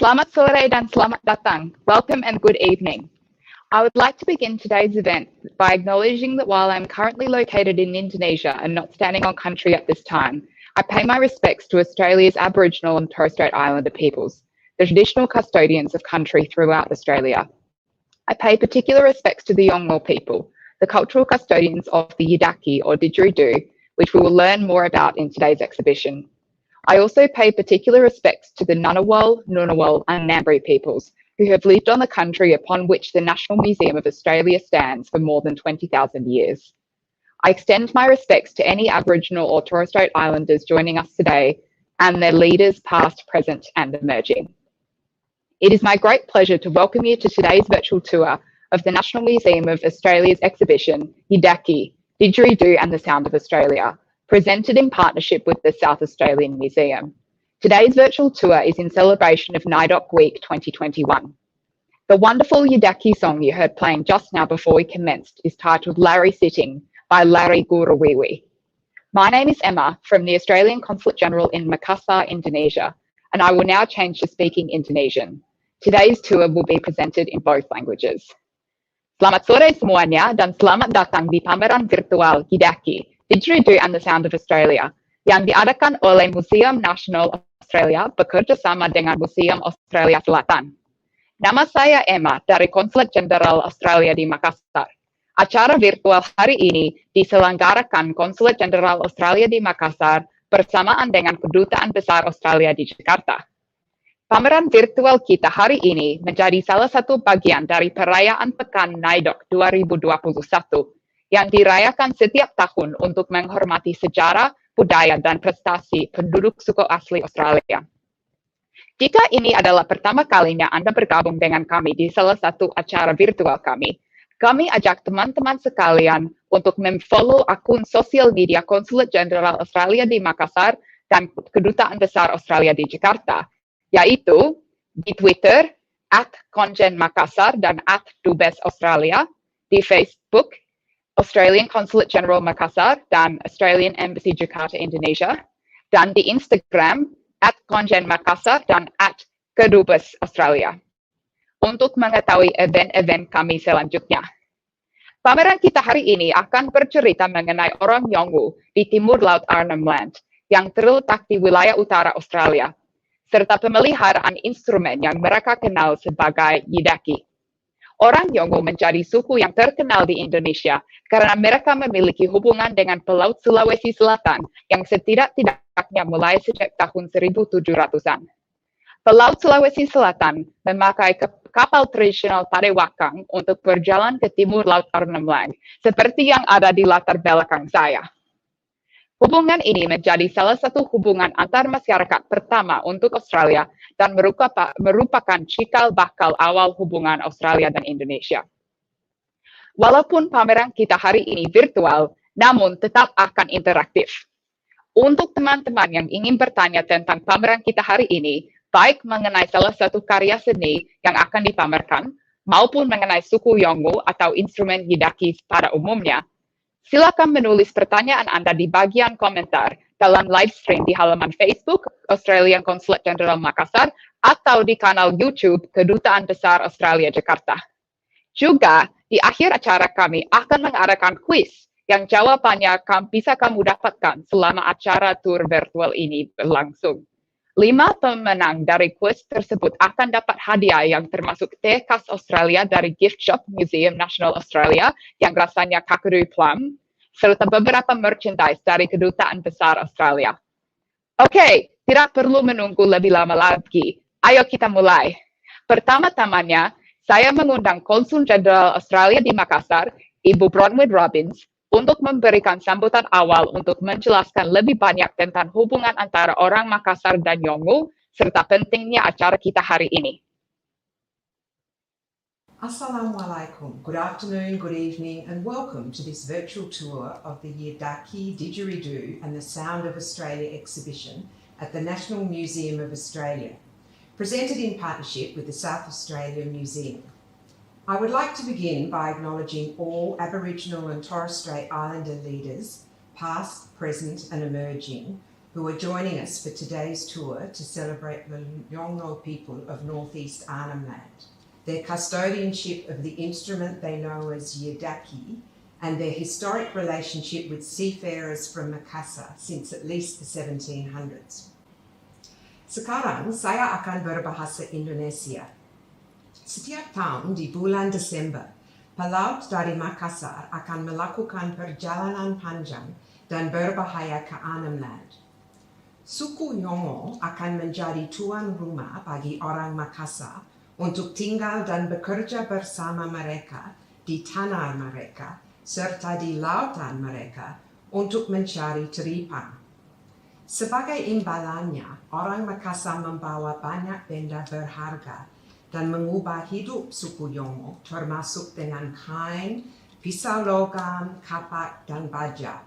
Selamat sore dan selamat datang. Welcome and good evening. I would like to begin today's event by acknowledging that while I'm currently located in Indonesia and not standing on country at this time, I pay my respects to Australia's Aboriginal and Torres Strait Islander peoples, the traditional custodians of country throughout Australia. I pay particular respects to the Yongwa people, the cultural custodians of the Yidaki or Didjeridu, which we will learn more about in today's exhibition. I also pay particular respects to the Ngunnawal, Ngunnawal and Ngambri peoples who have lived on the country upon which the National Museum of Australia stands for more than 20,000 years. I extend my respects to any Aboriginal or Torres Strait Islanders joining us today and their leaders past, present and emerging. It is my great pleasure to welcome you to today's virtual tour of the National Museum of Australia's exhibition, Yidaki, Didgeridoo and the Sound of Australia, presented in partnership with the South Australian Museum. Today's virtual tour is in celebration of NAIDOC Week 2021. The wonderful Yidaki song you heard playing just now before we commenced is titled Larry Sitting by Larry Gurawiwi. My name is Emma from the Australian Consulate General in Makassar, Indonesia, and I will now change to speaking Indonesian. Today's tour will be presented in both languages. Selamat sore semuanya dan selamat datang di pameran virtual Yidaki, Didgeridoo and the Sound of Australia, yang diadakan oleh Museum Nasional Australia bekerjasama dengan Museum Australia Selatan. Nama saya Emma dari Konsulat Jenderal Australia di Makassar. Acara virtual hari ini diselenggarakan Konsulat Jenderal Australia di Makassar bersamaan dengan Kedutaan Besar Australia di Jakarta. Pameran virtual kita hari ini menjadi salah satu bagian dari perayaan Pekan NAIDOC 2021 yang dirayakan setiap tahun untuk menghormati sejarah, budaya, dan prestasi penduduk suku asli Australia. Jika ini adalah pertama kalinya Anda bergabung dengan kami di salah satu acara virtual kami ajak teman-teman sekalian untuk memfollow akun sosial media Konsulat Jenderal Australia di Makassar dan Kedutaan Besar Australia di Jakarta, yaitu di Twitter @konjenmakassar dan @dubesaustralia, di Facebook Australian Consulate General Makassar dan Australian Embassy Jakarta, Indonesia, dan di Instagram @konjenmakassar dan @kedubes Australia. Untuk mengetahui event-event kami selanjutnya. Pameran kita hari ini akan bercerita mengenai orang Yongwa di timur Laut Arnhem Land yang terletak di wilayah utara Australia, serta pemeliharaan instrumen yang mereka kenal sebagai Yidaki. Orang Yongwa menjadi suku yang terkenal di Indonesia karena mereka memiliki hubungan dengan Pelaut Sulawesi Selatan yang setidak-tidaknya mulai sejak tahun 1700-an. Pelaut Sulawesi Selatan memakai kapal tradisional Padewakang untuk berjalan ke timur Laut Arnhem Land, seperti yang ada di latar belakang saya. Hubungan ini menjadi salah satu hubungan antar masyarakat pertama untuk Australia dan merupakan cikal bakal awal hubungan Australia dan Indonesia. Walaupun pameran kita hari ini virtual, namun tetap akan interaktif. Untuk teman-teman yang ingin bertanya tentang pameran kita hari ini, baik mengenai salah satu karya seni yang akan dipamerkan, maupun mengenai suku Yongwa atau instrumen Yidaki pada umumnya, silakan menulis pertanyaan Anda di bagian komentar dalam live stream di halaman Facebook Australian Consulate General Makassar atau di kanal YouTube Kedutaan Besar Australia Jakarta. Juga, di akhir acara kami akan mengadakan kuis yang jawabannya bisa kamu dapatkan selama acara tur virtual ini berlangsung. 5 pemenang dari kuis tersebut akan dapat hadiah yang termasuk teh khas Australia dari gift shop Museum National Australia yang rasanya kakadu plum, serta beberapa merchandise dari Kedutaan Besar Australia. Oke, tidak perlu menunggu lebih lama lagi. Ayo kita mulai. Pertama-tamanya, saya mengundang Konsul Jenderal Australia di Makassar, Ibu Bronwyn Robbins, untuk memberikan sambutan awal untuk menjelaskan lebih banyak tentang hubungan antara orang Makassar dan Yongwa, serta pentingnya acara kita hari ini. Assalamualaikum. Good afternoon, good evening, and welcome to this virtual tour of the Yidaki, Didjeridu and the Sound of Australia exhibition at the National Museum of Australia, presented in partnership with the South Australia Museum. I would like to begin by acknowledging all Aboriginal and Torres Strait Islander leaders, past, present and emerging, who are joining us for today's tour to celebrate the Yongwa people of Northeast Arnhem Land, their custodianship of the instrument they know as Yidaki, and their historic relationship with seafarers from Makassar since at least the 1700s. Sekarang saya akan berbahasa Indonesia. Setiap tahun di bulan Desember, pelaut dari Makassar akan melakukan perjalanan panjang dan berbahaya ke Arnhem Land. Suku Yongwa akan menjadi tuan rumah bagi orang Makassar untuk tinggal dan bekerja bersama mereka di tanah mereka serta di lautan mereka untuk mencari teripang. Sebagai imbalannya, orang Makassar membawa banyak benda berharga dan mengubah hidup suku Yongwa, termasuk dengan kain, pisau logam, kapak, dan baja.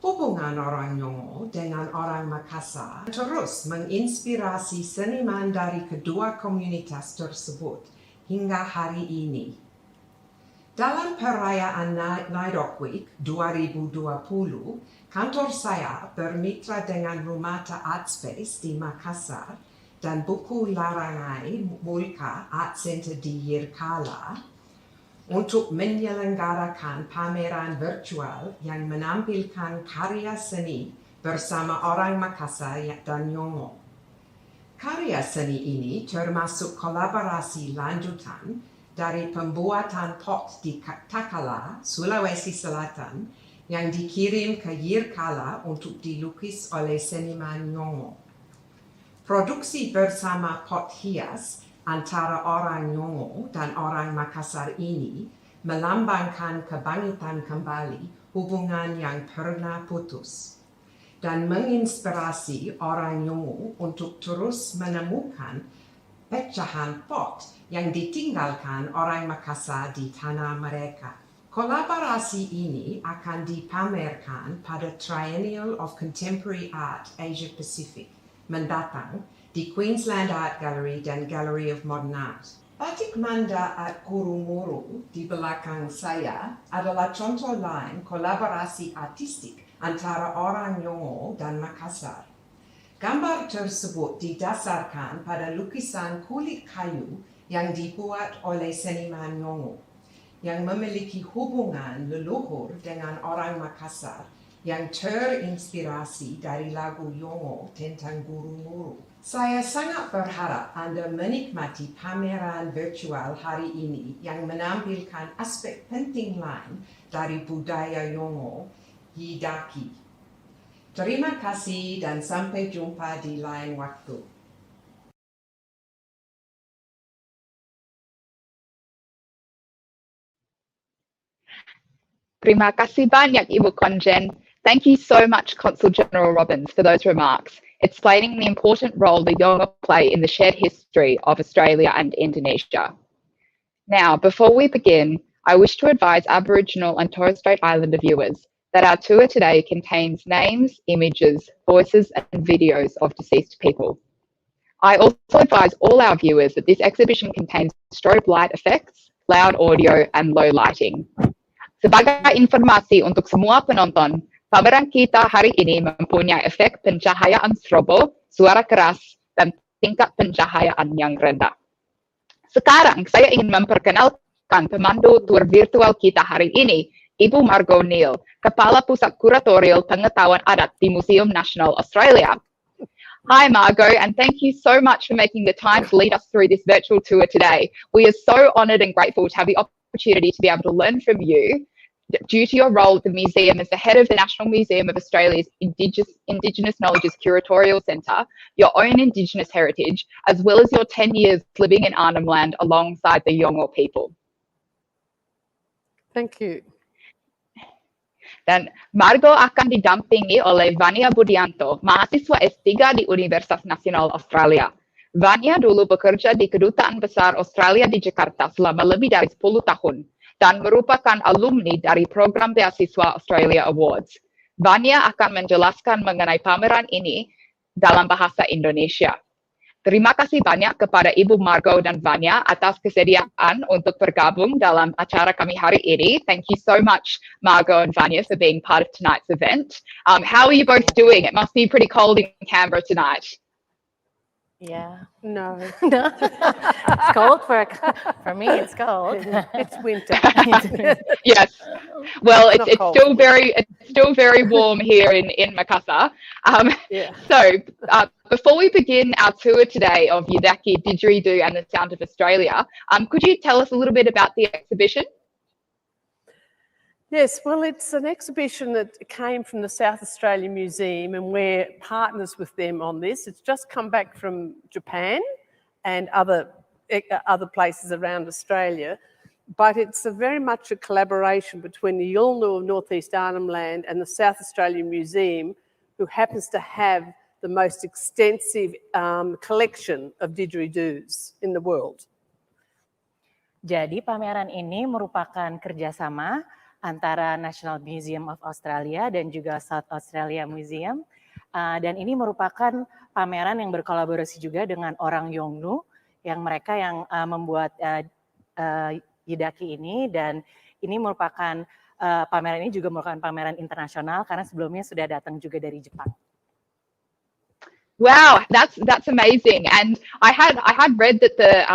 Hubungan orang Yongwa dengan orang Makassar terus menginspirasi seniman dari kedua komunitas tersebut hingga hari ini. Dalam perayaan Nidok Week 2020, kantor saya bermitra dengan Rumata Art Space di Makassar dan buku larangai Mulka Art Center di Yirkala untuk menyelenggarakan pameran virtual yang menampilkan karya seni bersama orang Makassar dan Yongwa. Karya seni ini termasuk kolaborasi lanjutan dari pembuatan pot di Takala, Sulawesi Selatan yang dikirim ke Yirkala untuk dilukis oleh seniman Yongwa. Produksi bersama pot hias antara orang Yongwa dan orang Makassar ini melambangkan kebangkitan kembali hubungan yang pernah putus dan menginspirasi orang Yongwa untuk terus menemukan pecahan pot yang ditinggalkan orang Makassar di tanah mereka. Kolaborasi ini akan dipamerkan pada Triennial of Contemporary Art Asia Pacific mendatang di Queensland Art Gallery dan Gallery of Modern Art. Batik Manda at Kurumuru di belakang saya adalah contoh lain kolaborasi artistik antara orang Yongwa dan Makassar. Gambar tersebut didasarkan pada lukisan kulit kayu yang dibuat oleh seniman Yongwa, yang memiliki hubungan leluhur dengan orang Makassar yang terinspirasi dari lagu Yongwa tentang guru-guru. Saya sangat berharap Anda menikmati pameran virtual hari ini yang menampilkan aspek penting lain dari budaya Yongwa, Yidaki. Terima kasih dan sampai jumpa di lain waktu. Terima kasih banyak Ibu Konjen. Thank you so much, Consul General Robbins, for those remarks, explaining the important role the Yongwa play in the shared history of Australia and Indonesia. Now, before we begin, I wish to advise Aboriginal and Torres Strait Islander viewers that our tour today contains names, images, voices, and videos of deceased people. I also advise all our viewers that this exhibition contains strobe light effects, loud audio, and low lighting. Sebagai informasi untuk semua penonton, pameran kita hari ini mempunyai efek pencahayaan strobo, suara keras, dan tingkat pencahayaan yang rendah. Sekarang saya ingin memperkenalkan pemandu tur virtual kita hari ini, Ibu Margot Neal, Kepala Pusat Kuratorial Pengetahuan Adat di Museum Nasional Australia. Hi, Margot, and thank you so much for making the time to lead us through this virtual tour today. We are so honoured and grateful to have the opportunity to be able to learn from you due to your role at the museum as the head of the National Museum of Australia's Indigenous Knowledge's Curatorial Centre, your own Indigenous heritage, as well as your 10 years living in Arnhem Land alongside the Yongwa people. Thank you. Dan Margot akan didampingi oleh Vania Budianto, mahasiswa S3 di Universitas Nasional Australia. Vania dulu bekerja di Kedutaan Besar Australia di Jakarta selama lebih dari 10 tahun dan merupakan alumni dari program beasiswa Australia Awards. Vania akan menjelaskan mengenai pameran ini dalam bahasa Indonesia. Terima kasih banyak kepada Ibu Margot dan Vania atas kesediaan untuk bergabung dalam acara kami hari ini. Thank you so much, Margot and Vania, for being part of tonight's event. How are you both doing? It must be pretty cold in Canberra tonight. Yeah. No. No. It's cold for me. It's cold. It's winter. Yes. Well, it's still very warm here in Makassar. Yeah. So before we begin our tour today of Yidaki, Didjeridu, and the Sound of Australia, could you tell us a little bit about the exhibition? Yes, well, it's an exhibition that came from the South Australian Museum, and we're partners with them on this. It's just come back from Japan and other places around Australia, but it's very much a collaboration between the Yolngu of North East Arnhem Land and the South Australian Museum, who happens to have the most extensive collection of didgeridoos in the world. Jadi pameran ini merupakan kerjasama antara National Museum of Australia dan juga South Australia Museum. Dan ini merupakan pameran yang berkolaborasi juga dengan orang Yongnu, yang mereka yang membuat Yidaki ini, dan ini merupakan pameran ini juga merupakan pameran internasional karena sebelumnya sudah datang juga dari Jepang. Wow, that's amazing. And I had read that the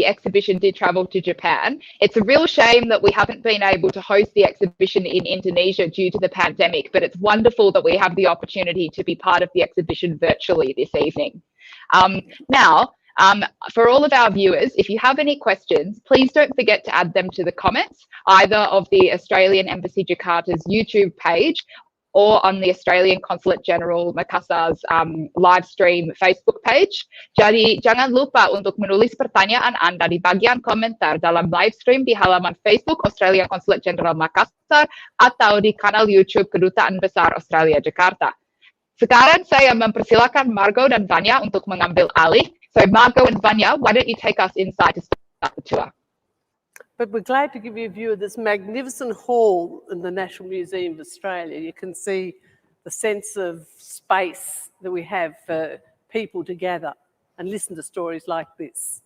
exhibition did travel to Japan. It's a real shame that we haven't been able to host the exhibition in Indonesia due to the pandemic, but it's wonderful that we have the opportunity to be part of the exhibition virtually this evening. Now, for all of our viewers, if you have any questions, please don't forget to add them to the comments, either of the Australian Embassy Jakarta's YouTube page or on the Australian Consulate General Makassar's live stream Facebook page. Jadi jangan lupa untuk menulis pertanyaan Anda di bagian komentar dalam live stream di halaman Facebook Australian Consulate General Makassar atau di kanal YouTube Kedutaan Besar Australia Jakarta. Sekarang saya mempersilakan Margot dan Vania untuk mengambil alih. So Margot and Vania, why don't you take us inside to start the tour? But we're glad to give you a view of this magnificent hall in the National Museum of Australia. You can see the sense of space that we have for people to gather and listen to stories like this.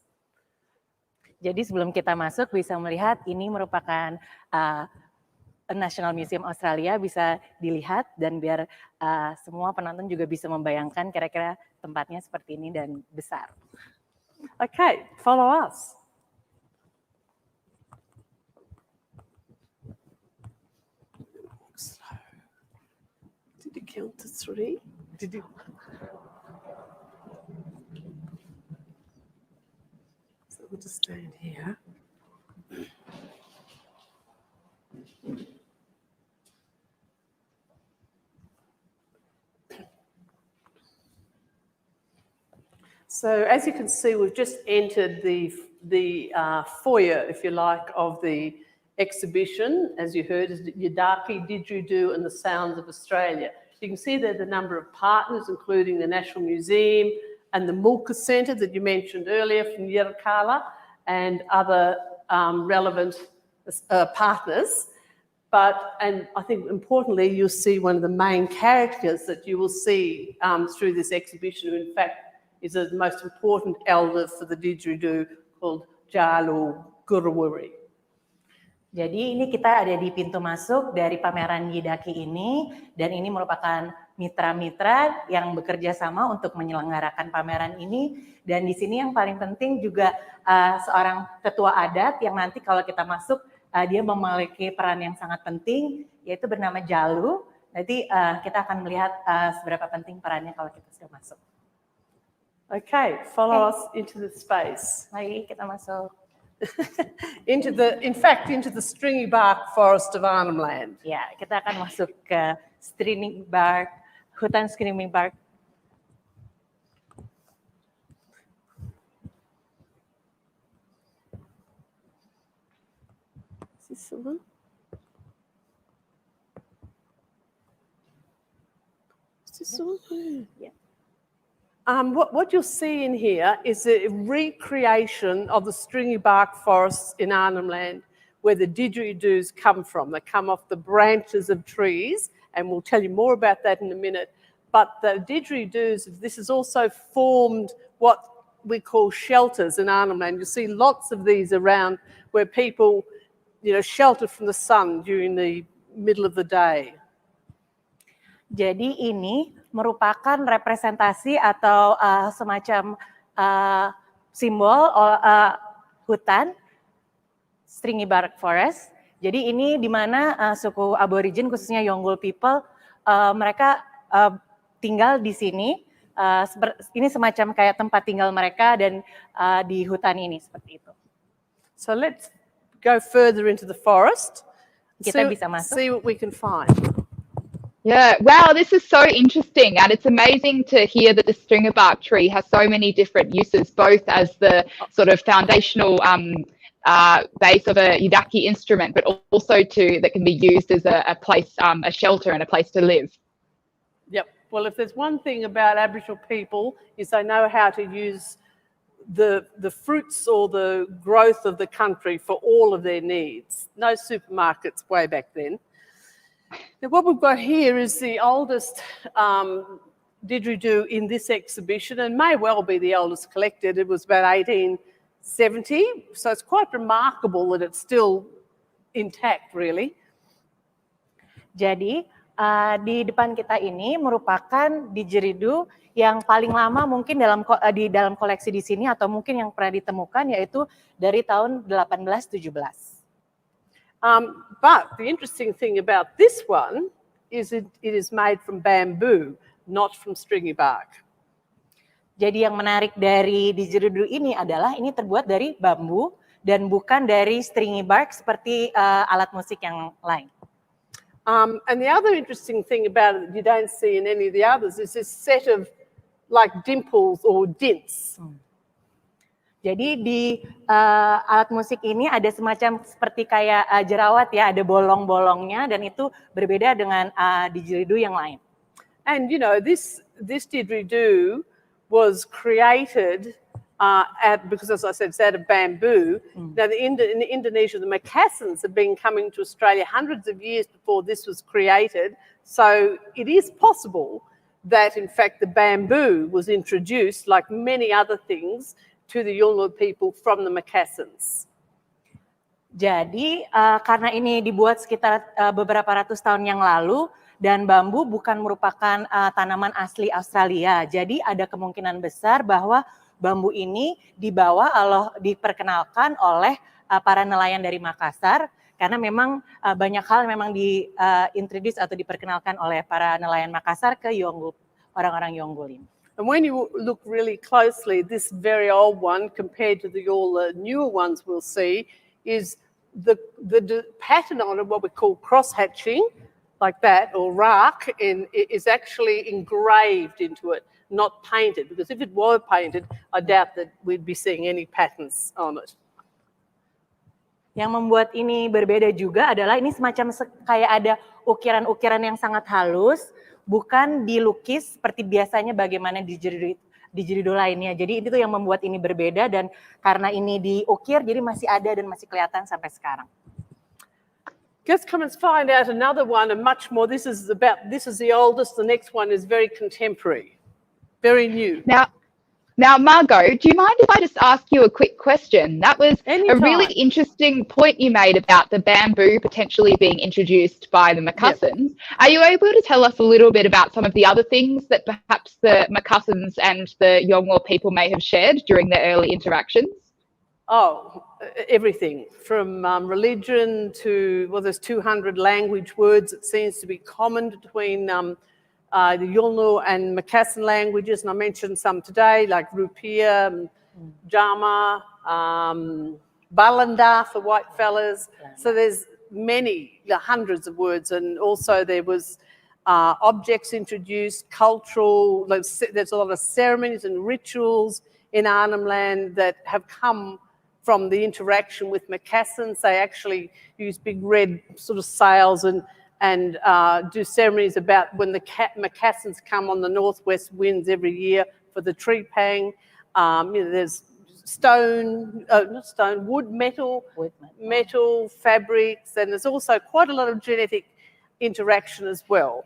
Jadi sebelum kita masuk bisa melihat ini merupakan National Museum Australia, bisa dilihat dan biar semua penonton juga bisa membayangkan kira-kira tempatnya seperti ini dan besar. Okay, follow us. Did you count to 3? Did you? So we'll just stand here. So as you can see, we've just entered the foyer, if you like, of the exhibition, as you heard, is Yidaki, Didjeridu and the Sounds of Australia. You can see there's a number of partners, including the National Museum and the Mulka Centre that you mentioned earlier from Yidaki, and other relevant partners. And I think importantly, you'll see one of the main characters that you will see through this exhibition, who in fact is the most important elder for the Didgeridoo, called Jalu Guruwuri. Jadi ini kita ada di pintu masuk dari pameran Yidaki ini, dan ini merupakan mitra-mitra yang bekerja sama untuk menyelenggarakan pameran ini. Dan di sini yang paling penting juga seorang ketua adat yang nanti kalau kita masuk dia memiliki peran yang sangat penting, yaitu bernama Jalu. Nanti kita akan melihat seberapa penting perannya kalau kita sudah masuk. Okay, follow us into the space. Mari kita masuk. into the stringy bark forest of Arnhem Land. Ya, kita akan masuk ke stringy bark, hutan stringy bark. Is this the one? Is this the one? Yeah. What you'll see in here is a recreation of the stringy bark forests in Arnhem Land, where the didgeridoos come from. They come off the branches of trees, and we'll tell you more about that in a minute. But the didgeridoos, this has also formed what we call shelters in Arnhem Land. You'll see lots of these around where people, shelter from the sun during the middle of the day. Jadi ini merupakan representasi atau semacam simbol hutan stringy bark forest. Jadi ini di mana suku aborigin khususnya Yongwa people mereka tinggal di sini. Ini semacam kayak tempat tinggal mereka dan di hutan ini seperti itu. So let's go further into the forest. Kita bisa masuk. See what we can find. Yeah, wow, this is so interesting, and it's amazing to hear that the stringer bark tree has so many different uses, both as the sort of foundational base of a Yidaki instrument, but also that can be used as a place, a shelter and a place to live. Yep. Well, if there's one thing about Aboriginal people is they know how to use the fruits or the growth of the country for all of their needs. No supermarkets way back then. Now, what we've got here is the oldest didgeridoo in this exhibition, and may well be the oldest collected. It was about 1870, so it's quite remarkable that it's still intact, really. Jadi di depan kita ini merupakan didgeridoo yang paling lama mungkin di dalam koleksi di sini, atau mungkin yang pernah ditemukan, yaitu dari tahun 1817. But the interesting thing about this one is it is made from bamboo, not from stringy bark. Jadi yang menarik dari didgeridoo ini adalah ini terbuat dari bambu dan bukan dari stringy bark seperti alat musik yang lain. And the other interesting thing about it that you don't see in any of the others is this set of like dimples or dints. Jadi di alat musik ini ada semacam seperti kayak jerawat ya, ada bolong-bolongnya, dan itu berbeda dengan didgeridoo yang lain. And this didgeridoo was created because, as I said, it's out of bamboo. Now, in Indonesia, the Macassans have been coming to Australia hundreds of years before this was created. So it is possible that, in fact, the bamboo was introduced, like many other things, to the Yongwa people from the Macassans. Jadi karena ini dibuat sekitar beberapa ratus tahun yang lalu, dan bambu bukan merupakan tanaman asli Australia. Jadi ada kemungkinan besar bahwa bambu ini diperkenalkan oleh para nelayan dari Makassar, karena memang banyak hal memang diintroduce atau diperkenalkan oleh para nelayan Makassar ke Yongwa, orang-orang Yongwa. And when you look really closely, this very old one compared to all the newer ones we'll see is the pattern on it, what we call cross-hatching, like that, or raak, is actually engraved into it, not painted, because if it were painted, I doubt that we'd be seeing any patterns on it. Yang membuat ini berbeda juga adalah ini semacam kayak ada ukiran-ukiran yang sangat halus, bukan dilukis seperti biasanya bagaimana Didjeridu lainnya. Jadi itu yang membuat ini berbeda dan karena ini diukir jadi masih ada dan masih kelihatan sampai sekarang. Let's come and find out another one and much more. This is the oldest. The next one is very contemporary, very new. Now, Margot, do you mind if I just ask you a quick question? That was a really interesting point you made about the bamboo potentially being introduced by the Macassans. Yep. Are you able to tell us a little bit about some of the other things that perhaps the Macassans and the Yongwa people may have shared during their early interactions? Oh, everything from religion to, well, there's 200 language words. It seems to be common between the Yolngu and Macassan languages, and I mentioned some today, like Rupiah, Jama, Balanda for white fellas. So there's hundreds of words, and also there was objects introduced, cultural, there's a lot of ceremonies and rituals in Arnhem Land that have come from the interaction with Macassans. They actually use big red sort of sails and do ceremonies about when the Macassans come on the northwest winds every year for the tree pang. There's wood, metal, fabrics, and there's also quite a lot of genetic interaction as well.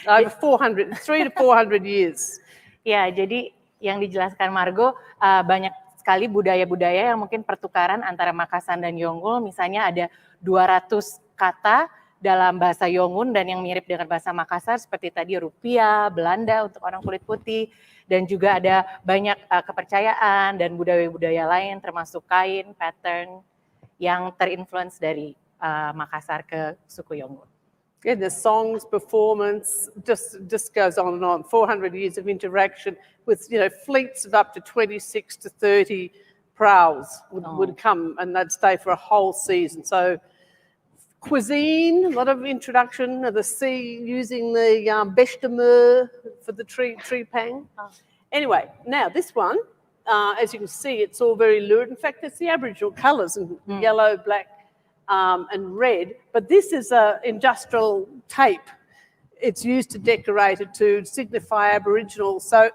Over 300 to 400 years. Ya, jadi yang dijelaskan Margo banyak sekali budaya-budaya yang mungkin pertukaran antara Makassan dan Yonggul. Misalnya ada 200 kata dalam bahasa Yongun dan yang mirip dengan bahasa Makassar seperti tadi Rupiah, Belanda untuk orang kulit putih, dan juga ada banyak kepercayaan dan budaya-budaya lain termasuk kain, pattern yang terinfluence dari Makassar ke suku Yongun. Yeah, the songs, performance, just goes on and on. 400 years of interaction with, fleets of up to 26 to 30 praus would come and they'd stay for a whole season. So cuisine, a lot of introduction of the sea using the bêche-de-mer for the tree pang. Anyway, now this one, as you can see, it's all very lurid. In fact, it's the Aboriginal colours in yellow, black, and red. But this is an industrial tape. It's used to decorate it to signify Aboriginal. So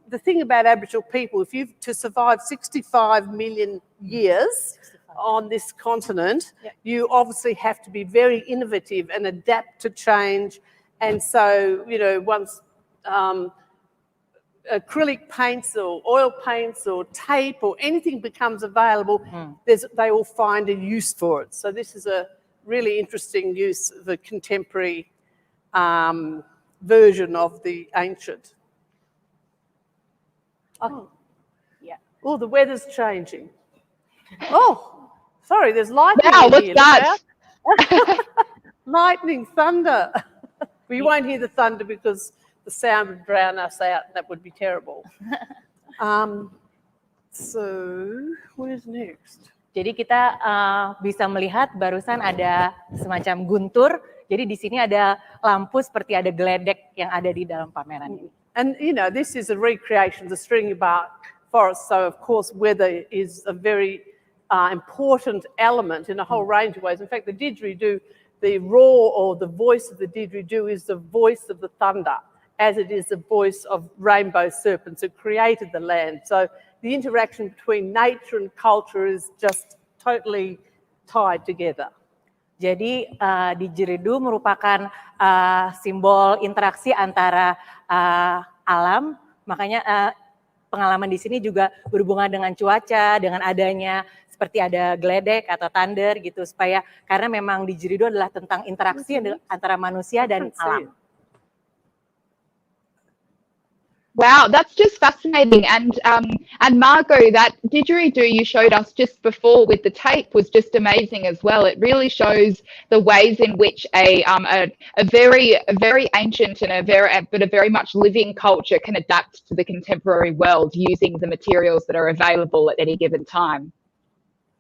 the thing about Aboriginal people, to survive 65 million years on this continent, you obviously have to be very innovative and adapt to change. And so, once acrylic paints or oil paints or tape or anything becomes available, they all find a use for it. So this is a really interesting use of the contemporary version of the ancient. Oh, yeah. Oh, the weather's changing. Oh. Sorry, there's lightning what's here. That? Lightning, thunder. Well, you won't hear the thunder because the sound would drown us out. That would be terrible. So, what is next? Jadi kita bisa melihat barusan ada semacam guntur. Jadi di sini ada lampu seperti ada geledek yang ada di dalam pameran ini. And this is a recreation of the stringy bark forest. So of course, weather is a very important element in a whole range of ways. In fact, the didgeridoo, the roar or the voice of the didgeridoo is the voice of the thunder, as it is the voice of rainbow serpents who created the land. So the interaction between nature and culture is just totally tied together. Jadi Didjeridu merupakan simbol interaksi antara alam, makanya pengalaman di sini juga berhubungan dengan cuaca, dengan adanya seperti ada geledek atau thunder gitu, supaya karena memang Didjeridu adalah tentang interaksi antara manusia dan alam. Wow, that's just fascinating. And Margot, that didgeridoo you showed us just before with the tape was just amazing as well. It really shows the ways in which a very ancient and a very much living culture can adapt to the contemporary world using the materials that are available at any given time.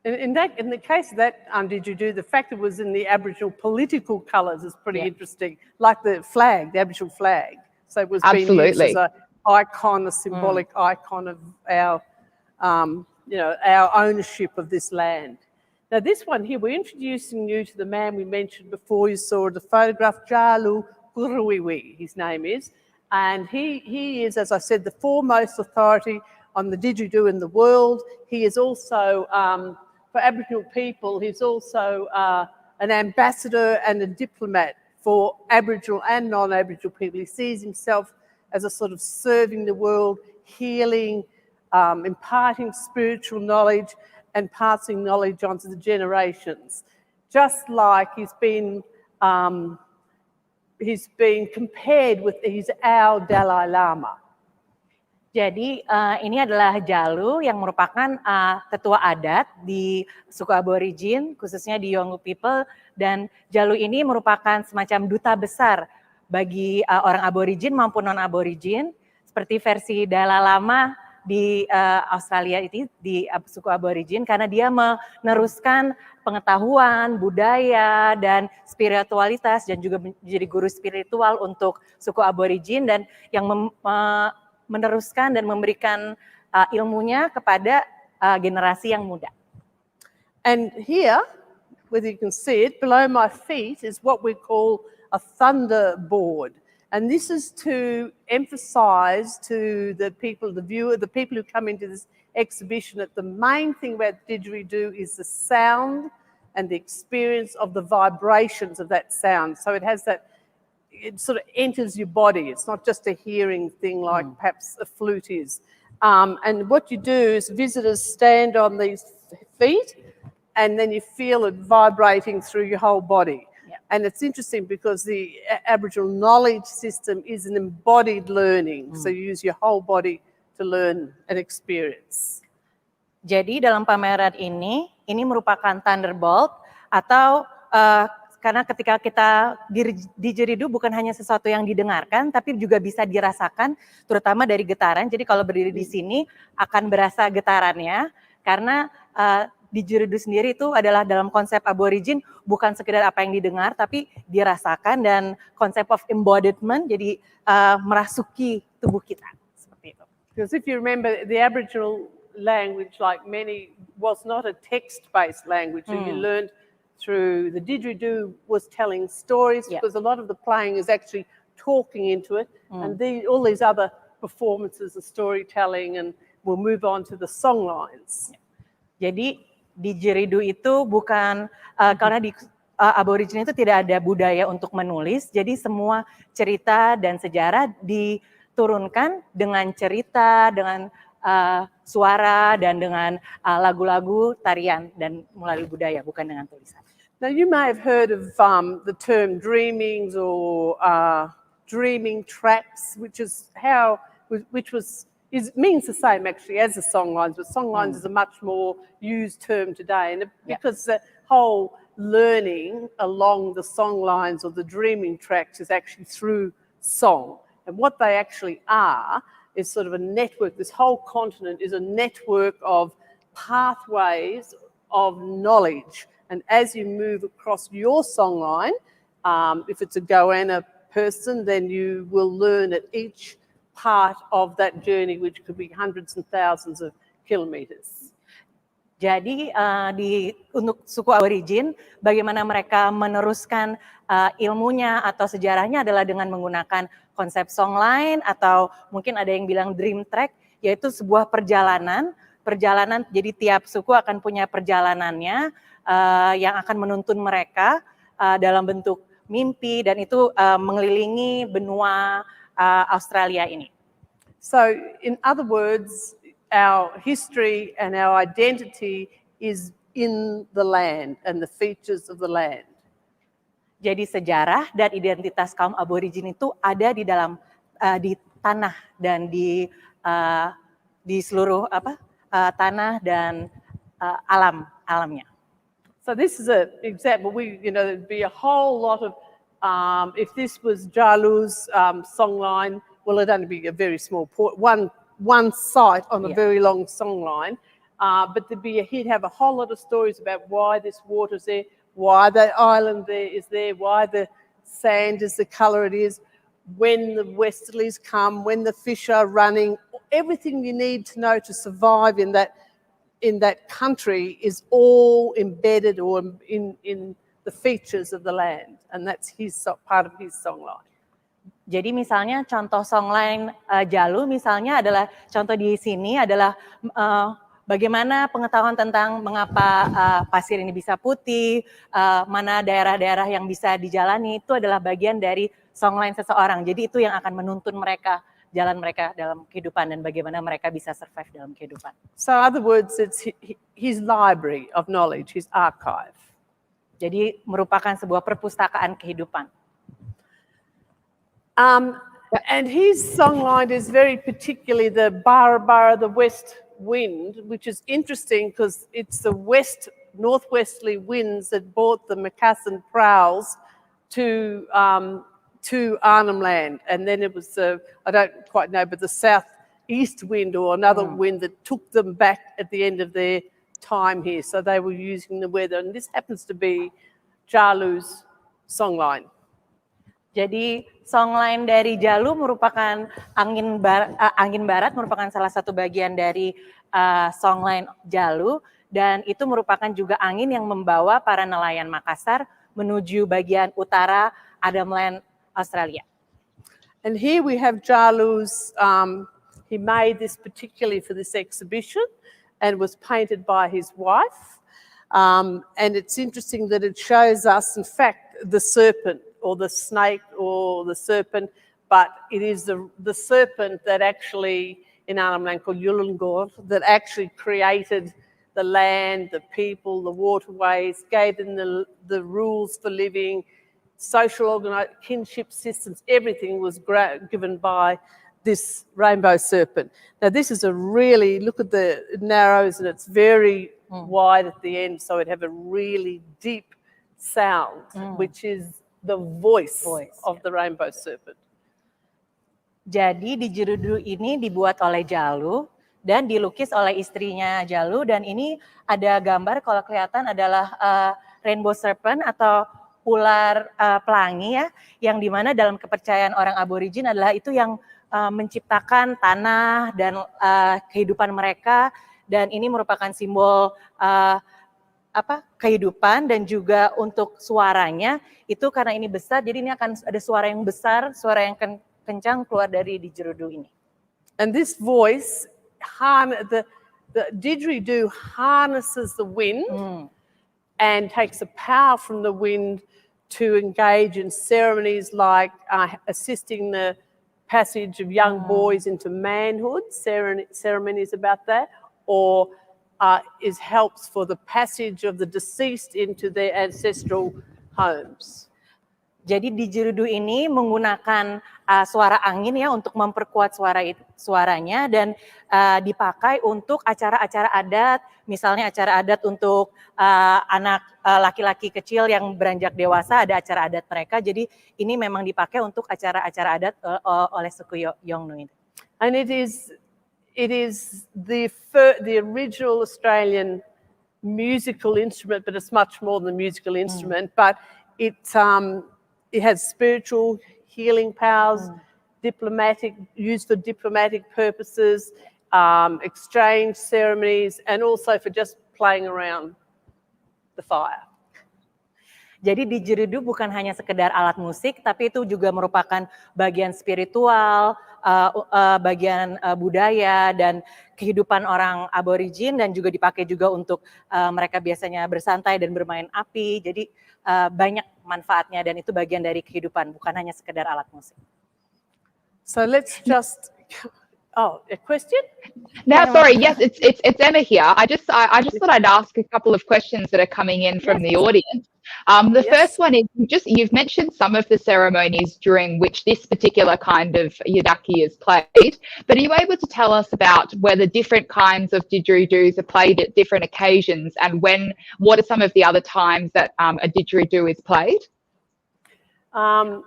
In the case of that didgeridoo, the fact it was in the Aboriginal political colours is pretty interesting, like the flag, the Aboriginal flag. So it was being used as an icon, a symbolic icon of our our ownership of this land. Now, this one here, we're introducing you to the man we mentioned before. You saw the photograph, Jalu Kuruiwi, his name is. And he is, as I said, the foremost authority on the didgeridoo in the world. He is also, for Aboriginal people, he's also an ambassador and a diplomat for Aboriginal and non-Aboriginal people. He sees himself as a sort of serving the world, healing, imparting spiritual knowledge and passing knowledge on to the generations. Just like he's been compared with, he's our Dalai Lama. Jadi ini adalah Jalu yang merupakan tetua adat di suku aborigin, khususnya di Yongwa people, dan Jalu ini merupakan semacam duta besar bagi orang aborigin maupun non-aborigin, seperti versi Dalai Lama di Australia itu, di suku aborigin, karena dia meneruskan pengetahuan, budaya, dan spiritualitas, dan juga menjadi guru spiritual untuk suku aborigin, dan yang meneruskan dan memberikan ilmunya kepada generasi yang muda. And here, whether you can see it, below my feet is what we call a thunder board. And this is to emphasize to the people, the viewer, the people who come into this exhibition, that the main thing about didgeridoo is the sound and the experience of the vibrations of that sound. So it has that, it sort of enters your body. It's not just a hearing thing like perhaps a flute is. And what you do is visitors stand on these feet and then you feel it vibrating through your whole body. Yeah. And it's interesting because the Aboriginal knowledge system is an embodied learning. So you use your whole body to learn and experience. Jadi dalam pameran ini merupakan Thunderbolt atau karena ketika kita didjeridu bukan hanya sesuatu yang didengarkan, tapi juga bisa dirasakan, terutama dari getaran. Jadi kalau berdiri di sini akan berasa getarannya, karena didjeridu sendiri itu adalah dalam konsep aborigin bukan sekedar apa yang didengar, tapi dirasakan, dan konsep of embodiment, jadi merasuki tubuh kita, seperti itu. Because if you remember, the Aboriginal language, like many, was not a text-based language, and you learned through the didgeridoo was telling stories, because a lot of the playing is actually talking into it, and all these other performances are storytelling, and we'll move on to the song lines. Jadi didjeridu itu bukan karena di aborigin itu tidak ada budaya untuk menulis, jadi semua cerita dan sejarah diturunkan dengan cerita, dengan suara, dan dengan lagu-lagu, tarian, dan melalui budaya, bukan dengan tulisan. Now, you may have heard of the term dreamings or dreaming tracks, which means the same actually as the songlines, but songlines is a much more used term today, and because the whole learning along the songlines or the dreaming tracks is actually through song, and what they actually are is sort of a network. This whole continent is a network of pathways of knowledge. And as you move across your songline, if it's a Goanna person, then you will learn at each part of that journey, which could be hundreds and thousands of kilometers. Jadi untuk suku aborigin, bagaimana mereka meneruskan ilmunya atau sejarahnya adalah dengan menggunakan konsep songline, atau mungkin ada yang bilang dream track, yaitu sebuah perjalanan. Jadi tiap suku akan punya perjalanannya yang akan menuntun mereka dalam bentuk mimpi, dan itu mengelilingi benua Australia ini. So, in other words, our history and our identity is in the land and the features of the land. Jadi sejarah dan identitas kaum aborigin itu ada di dalam di tanah dan di seluruh tanah dan alamnya. So this is an example. There'd be a whole lot of, if this was Jalu's songline, well, it'd only be a very small one site on a very long songline, but he'd have a whole lot of stories about why this water's there, why the island is there, why the sand is the colour it is, when the westerlies come, when the fish are running, everything you need to know to survive in that in that country is all embedded or in the features of the land, and that's part of his songline. Jadi misalnya contoh songline Jalu misalnya adalah contoh di sini adalah bagaimana pengetahuan tentang mengapa pasir ini bisa putih, mana daerah-daerah yang bisa dijalani, itu adalah bagian dari songline seseorang. Jadi itu yang akan menuntun mereka, jalan mereka dalam kehidupan dan bagaimana mereka bisa survive dalam kehidupan. So in other words, it's his library of knowledge, his archive. Jadi merupakan sebuah perpustakaan kehidupan. And his songline is very particularly the Bara Bara, the west wind, which is interesting because it's the northwesterly winds that brought the Macassan prowls to Arnhem Land, and then it was I don't quite know, but the southeast wind or another wind that took them back at the end of their time here. So they were using the weather, and this happens to be Jalu's songline. Jadi songline dari Jalu merupakan angin barat merupakan salah satu bagian dari songline Jalu, dan itu merupakan juga angin yang membawa para nelayan Makassar menuju bagian utara Arnhem Land Australia. And here we have Jalu's, he made this particularly for this exhibition and was painted by his wife. And it's interesting that it shows us, in fact, the serpent or the snake or the serpent, but it is the serpent that actually, in Arnhem Land called Yulungor, that actually created the land, the people, the waterways, gave them the rules for living, social kinship systems, everything was given by this rainbow serpent. Now this is look at it narrows and it's very wide at the end, so it have a really deep sound, which is the voice of the rainbow serpent. Jadi Didjeridu ini dibuat oleh Jalu dan dilukis oleh istrinya Jalu, dan ini ada gambar kalau kelihatan adalah rainbow serpent atau ular pelangi ya, yang dimana dalam kepercayaan orang aborigin adalah itu yang menciptakan tanah dan kehidupan mereka, dan ini merupakan simbol kehidupan, dan juga untuk suaranya itu karena ini besar, jadi ini akan ada suara yang besar, suara yang kencang keluar dari Didjeridu ini. And this voice, the Didgeridoo harnesses the wind and takes the power from the wind to engage in ceremonies like assisting the passage of young boys into manhood, ceremonies about that, or helps for the passage of the deceased into their ancestral homes. Jadi Didjeridu ini menggunakan suara angin ya untuk memperkuat suaranya, dan dipakai untuk acara-acara adat, misalnya acara adat untuk anak laki-laki kecil yang beranjak dewasa, ada acara adat mereka. Jadi ini memang dipakai untuk acara-acara adat oleh suku Yongnu. And it is the original Australian musical instrument, but it's much more than a musical instrument. But it has spiritual healing powers, used for diplomatic purposes, exchange ceremonies, and also for just playing around the fire. Jadi Didjeridu bukan hanya sekedar alat musik, tapi itu juga merupakan bagian spiritual, bagian budaya dan kehidupan orang aborigin, dan juga dipakai juga untuk mereka biasanya bersantai dan bermain api. Jadi banyak manfaatnya, dan itu bagian dari kehidupan, bukan hanya sekedar alat musik. So let's just a question? No, sorry. Yes, it's Emma here. I just thought I'd ask a couple of questions that are coming in from the audience. The first one is you've mentioned some of the ceremonies during which this particular kind of Yidaki is played, but are you able to tell us about whether different kinds of didgeridoos are played at different occasions, and what are some of the other times that a didgeridoo is played?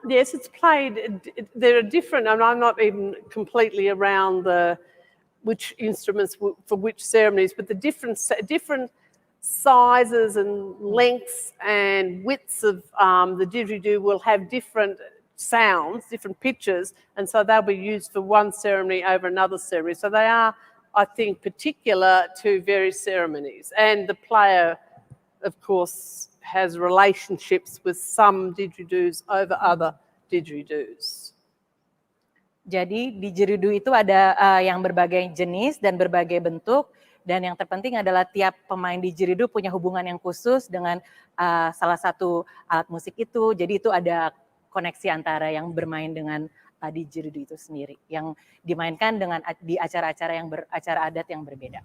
Yes, it's played. There are different, and I'm not even completely around which instruments for which ceremonies, but the different sizes and lengths and widths of the didgeridoo will have different sounds, different pitches, and so they'll be used for one ceremony over another ceremony. So they are I think, particular to various ceremonies. And the player, of course, has relationships with some didgeridoos over other didgeridoos. Jadi didgeridoo itu ada yang berbagai jenis dan berbagai bentuk, dan yang terpenting adalah tiap pemain didgeridoo punya hubungan yang khusus dengan salah satu alat musik itu. Jadi itu ada koneksi antara yang bermain dengan didgeridoo itu sendiri, yang dimainkan dengan di acara-acara acara adat yang berbeda.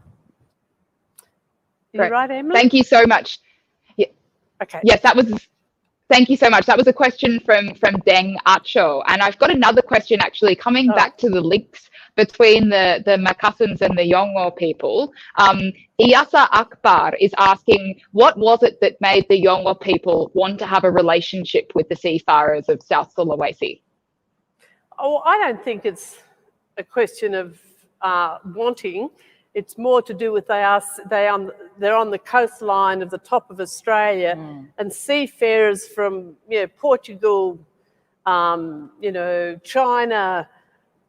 You right, Emily? Thank you so much. Yeah. Okay. Yes, thank you so much. That was a question from Deng Acho. And I've got another question actually coming back to the links between the Makassans and the Yongwa people. Iyasa Akbar is asking, what was it that made the Yongwa people want to have a relationship with the Seafarers of South Sulawesi? Oh, I don't think it's a question of wanting. It's more to do with they're on the coastline of the top of Australia, and seafarers from Portugal, China,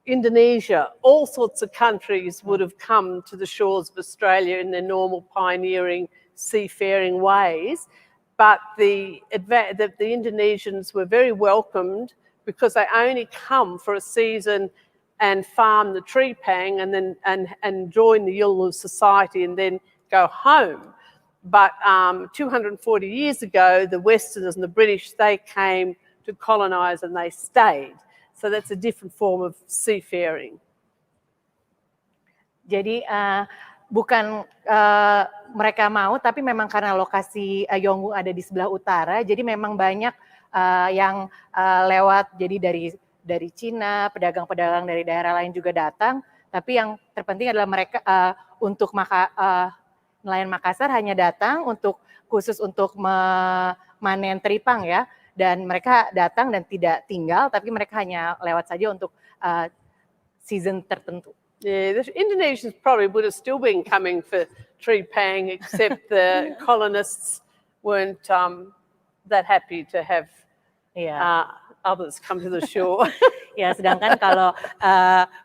Indonesia, all sorts of countries would have come to the shores of Australia in their normal pioneering seafaring ways. But the Indonesians were very welcomed because they only come for a season and farm the tree pang and then and join the Yulu society and then go home. But 240 years ago, the Westerners and the British, they came to colonise and they stayed. So that's a different form of seafaring. Jadi bukan mereka mau, tapi memang karena lokasi Yongwa ada di sebelah utara, jadi memang banyak yang lewat, jadi dari Cina, pedagang-pedagang dari daerah lain juga datang, tapi yang terpenting adalah mereka untuk nelayan Makassar hanya datang khusus untuk memanen teripang ya, dan mereka datang dan tidak tinggal, tapi mereka hanya lewat saja untuk season tertentu. Yeah, the Indonesians probably would have still been coming for tree pang, except the colonists weren't that happy to have others come to the shore. Ya, sedangkan kalau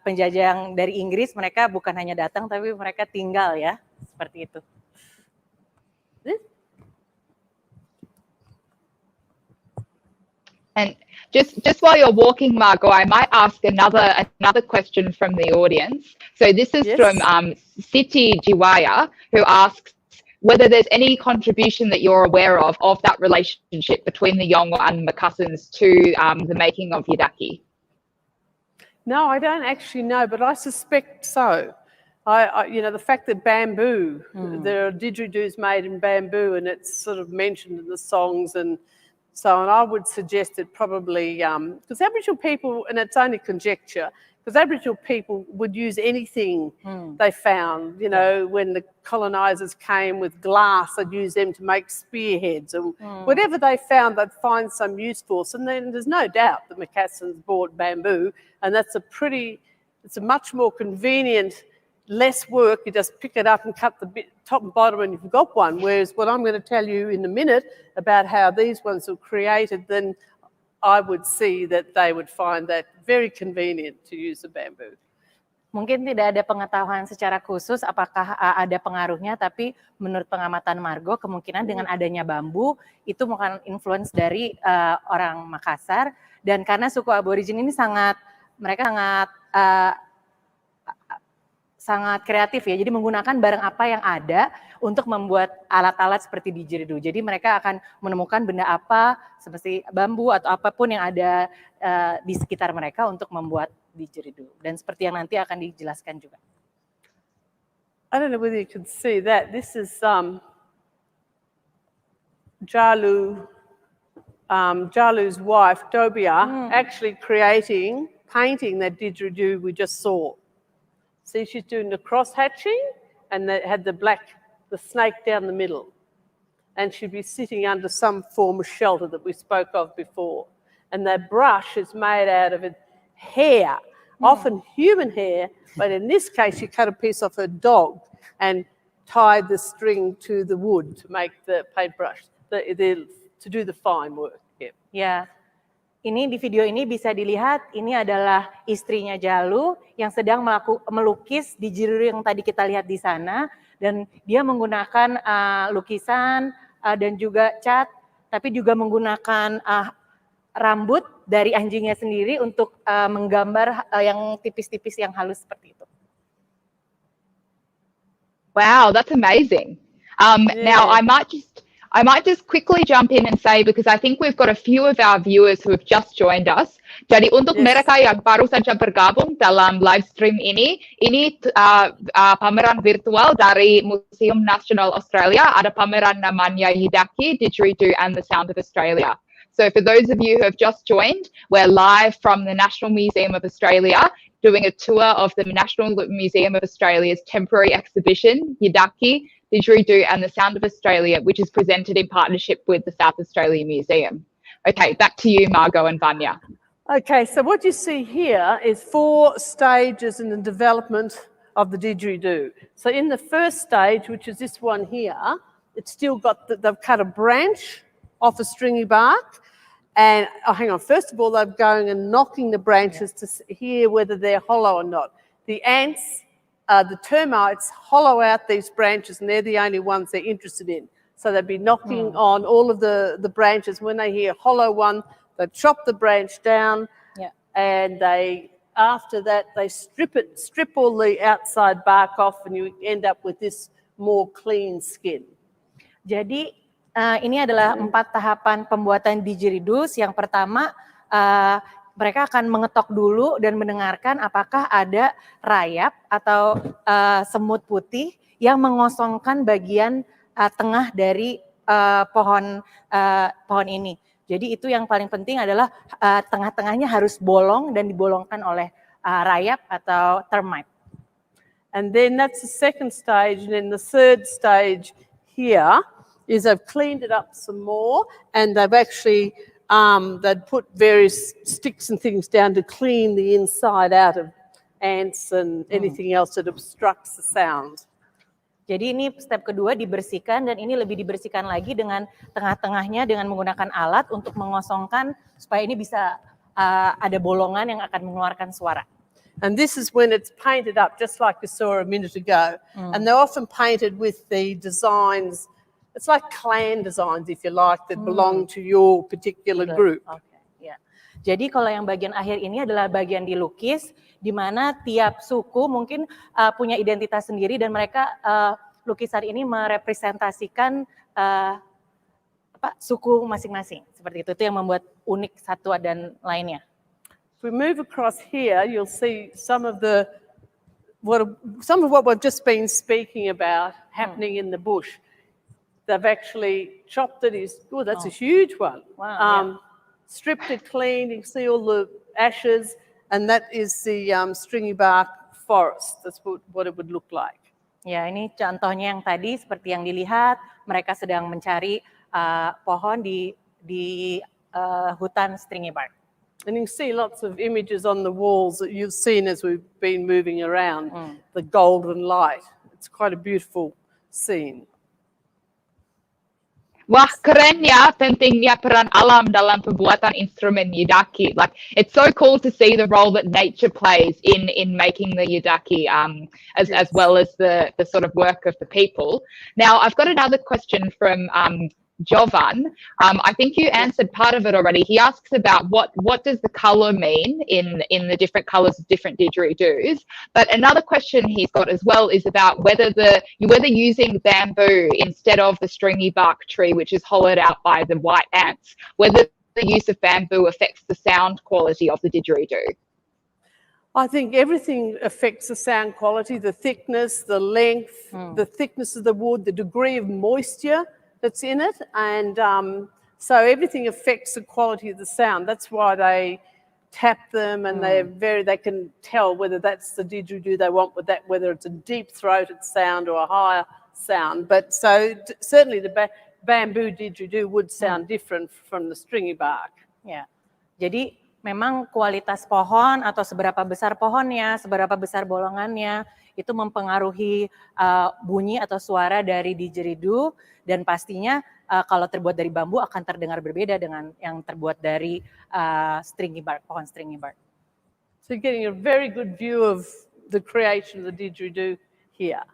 penjajah yang dari Inggris, mereka bukan hanya datang, tapi mereka tinggal ya, seperti itu. And just while you're walking, Margot, I might ask another question from the audience. So this is from Siti Jiwaya, who asks whether there's any contribution that you're aware of that relationship between the Yongwa and Makassans to the making of Yidaki. No, I don't actually know, but I suspect so. The fact that bamboo, there are didgeridoos made in bamboo, and it's sort of mentioned in the songs and so on. I would suggest it probably, because Aboriginal people, and it's only conjecture, because Aboriginal people would use anything they found. When the colonisers came with glass, they'd use them to make spearheads, and whatever they found, they'd find some use for. So then there's no doubt that Makassans bought bamboo, and it's a much more convenient, less work. You just pick it up and cut the top and bottom and you've got one. Whereas what I'm going to tell you in a minute about how these ones were created, then I would see that they would find that very convenient to use the bamboo. Mungkin tidak ada pengetahuan secara khusus apakah ada pengaruhnya, tapi menurut pengamatan Margo, kemungkinan dengan adanya bambu itu bukan influence dari orang Makassar, dan karena suku aborigin ini mereka sangat kreatif ya, jadi menggunakan barang apa yang ada untuk membuat alat-alat seperti didgeridoo. Jadi mereka akan menemukan benda apa seperti bambu atau apapun yang ada di sekitar mereka untuk membuat didgeridoo. Dan seperti yang nanti akan dijelaskan juga. I don't know whether you can see that. This is Jalu's wife, Dobia, actually painting that didgeridoo we just saw. See, she's doing the cross-hatching, and they had the snake down the middle. And she'd be sitting under some form of shelter that we spoke of before. And that brush is made out of hair, often human hair, but in this case, she cut a piece off her dog and tied the string to the wood to make the paintbrush, to do the fine work. Ya, Ini di video ini bisa dilihat, ini adalah istrinya Jalu yang sedang melukis Didjeridu yang tadi kita lihat di sana, dan dia menggunakan lukisan dan juga cat, tapi juga menggunakan rambut dari anjingnya sendiri untuk menggambar yang tipis-tipis yang halus seperti itu. Wow, that's amazing. Now I might just quickly jump in and say, because I think we've got a few of our viewers who have just joined us. Jadi untuk mereka yang baru saja bergabung dalam live stream ini pameran virtual dari Museum Nasional Australia. Ada pameran namanya Yidaki, Didjeridu and the Sound of Australia. So for those of you who have just joined, we're live from the National Museum of Australia, doing a tour of the National Museum of Australia's temporary exhibition, Yidaki, Didjeridu and the Sound of Australia, which is presented in partnership with the South Australia Museum. Okay, back to you, Margot and Vanya. Okay, so what you see here is 4 stages in the development of the didgeridoo. So in the first stage, which is this one here, it's still got, they've cut a branch off a stringy bark. And, hang on, first of all, they're going and knocking the branches to hear whether they're hollow or not. The ants, the termites hollow out these branches and they're the only ones they're interested in. So they'd be knocking on all of the branches. When they hear a hollow one, they chop the branch down and after that they strip all the outside bark off and you end up with this more clean skin. Jadi ini adalah 4 tahapan pembuatan didgeridoo. Yang pertama, mereka akan mengetok dulu dan mendengarkan apakah ada rayap atau semut putih yang mengosongkan bagian tengah dari pohon ini. Jadi itu yang paling penting adalah tengah-tengahnya harus bolong dan dibolongkan oleh rayap atau termite. And then that's the second stage, and then the third stage here is they've cleaned it up some more and they've actually they'd put various sticks and things down to clean the inside out of ants and anything else that obstructs the sound. Jadi ini step kedua dibersihkan dan ini lebih dibersihkan lagi dengan tengah-tengahnya dengan menggunakan alat untuk mengosongkan supaya ini bisa ada bolongan yang akan mengeluarkan suara. And this is when it's painted up just like you saw a minute ago. And they're often painted with the designs. It's like clan designs, if you like, that belong to your particular group. Okay, yeah. Jadi kalau yang bagian akhir ini adalah bagian dilukis, di mana tiap suku mungkin punya identitas sendiri dan mereka lukisan ini merepresentasikan suku masing-masing. Seperti itu yang membuat unik satu dan lainnya. If we move across here, you'll see some of what we've just been speaking about happening in the bush. They've actually chopped it. That's a huge one. Wow, stripped it clean. You can see all the ashes, and that is the stringy bark forest. That's what it would look like. Ya, ini contohnya yang tadi seperti yang dilihat. Mereka sedang mencari pohon di hutan stringy bark. And you can see lots of images on the walls that you've seen as we've been moving around. The golden light. It's quite a beautiful scene. Wah, keren ya, pentingnya peran alam dalam pembuatan instrumen Yidaki. Like, it's so cool to see the role that nature plays in making the Yidaki, as well as the sort of work of the people. Now, I've got another question from Jovan. I think you answered part of it already. He asks about what does the color mean in the different colors of different didgeridoos. But another question he's got as well is about whether using bamboo instead of the stringy bark tree, which is hollowed out by the white ants, whether the use of bamboo affects the sound quality of the didgeridoo. I think everything affects the sound quality, the thickness, the length, the thickness of the wood, the degree of moisture that's in it, and so everything affects the quality of the sound. That's why they tap them, and they can tell whether that's the didgeridoo they want with that, whether it's a deep-throated sound or a higher sound. But so certainly the bamboo didgeridoo would sound different from the stringy bark. Ya, jadi memang kualitas pohon atau seberapa besar pohonnya, seberapa besar bolongannya itu mempengaruhi bunyi atau suara dari didgeridoo. Dan pastinya kalau terbuat dari bambu akan terdengar berbeda dengan yang terbuat dari stringy bark, pohon stringy bark. So you're getting a very good view of the creation of the didgeridoo here.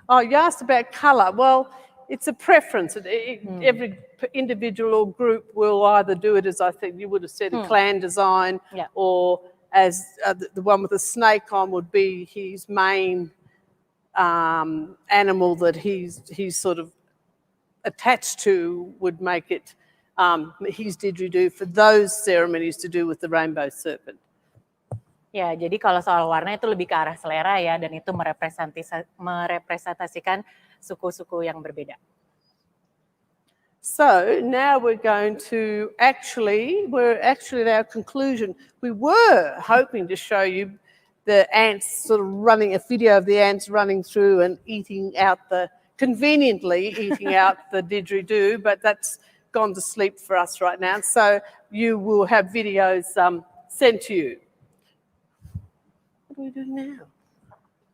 Oh, you asked about colour. Well, it's a preference. Every individual or group will either do it as I think you would have said, a clan design, or as the one with the snake on would be his main animal that he's sort of attached to, would make it his didgeridoo for those ceremonies to do with the rainbow serpent. Ya, jadi kalau soal warna itu lebih ke arah selera ya, dan itu merepresentasikan suku-suku yang berbeda. So now we're actually at our conclusion. We were hoping to show you the ants sort of running, a video of the ants running through and conveniently eating out the didgeridoo, but that's gone to sleep for us right now. So you will have videos sent to you. What do we do now?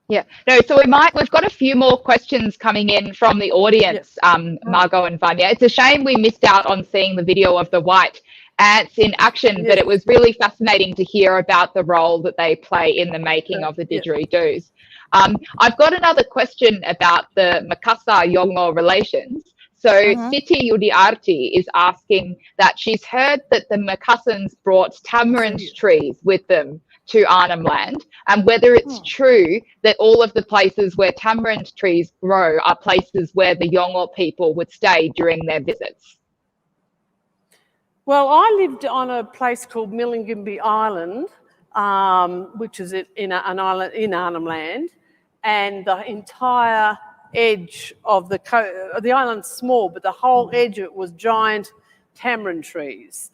Yeah, no, so we've got a few more questions coming in from the audience, Margot and Vanya. It's a shame we missed out on seeing the video of the white ants in action, but it was really fascinating to hear about the role that they play in the making of the didgeridoos. I've got another question about the Makassar-Yongwa relations. So Siti Yudiarti is asking that she's heard that the Macassans brought tamarind trees with them to Arnhem Land, and whether it's true that all of the places where tamarind trees grow are places where the Yongwa people would stay during their visits. Well, I lived on a place called Millingimby Island, which is in an island in Arnhem Land, and the entire edge of the island's small, but the whole edge of it was giant tamarind trees.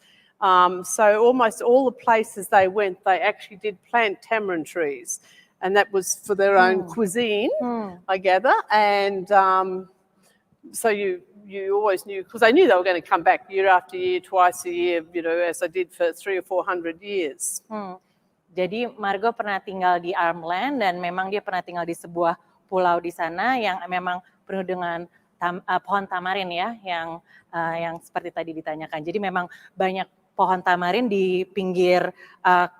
So almost all the places they went, they actually did plant tamarind trees, and that was for their own cuisine, I gather. And so you always knew, because they knew they were going to come back year after year, twice a year, as they did for 300 or 400 years. Jadi Margot pernah tinggal di Arnhem Land, dan memang dia pernah tinggal di sebuah pulau di sana yang memang penuh dengan pohon tamarin ya, yang seperti tadi ditanyakan. Jadi memang banyak pohon tamarin di pinggir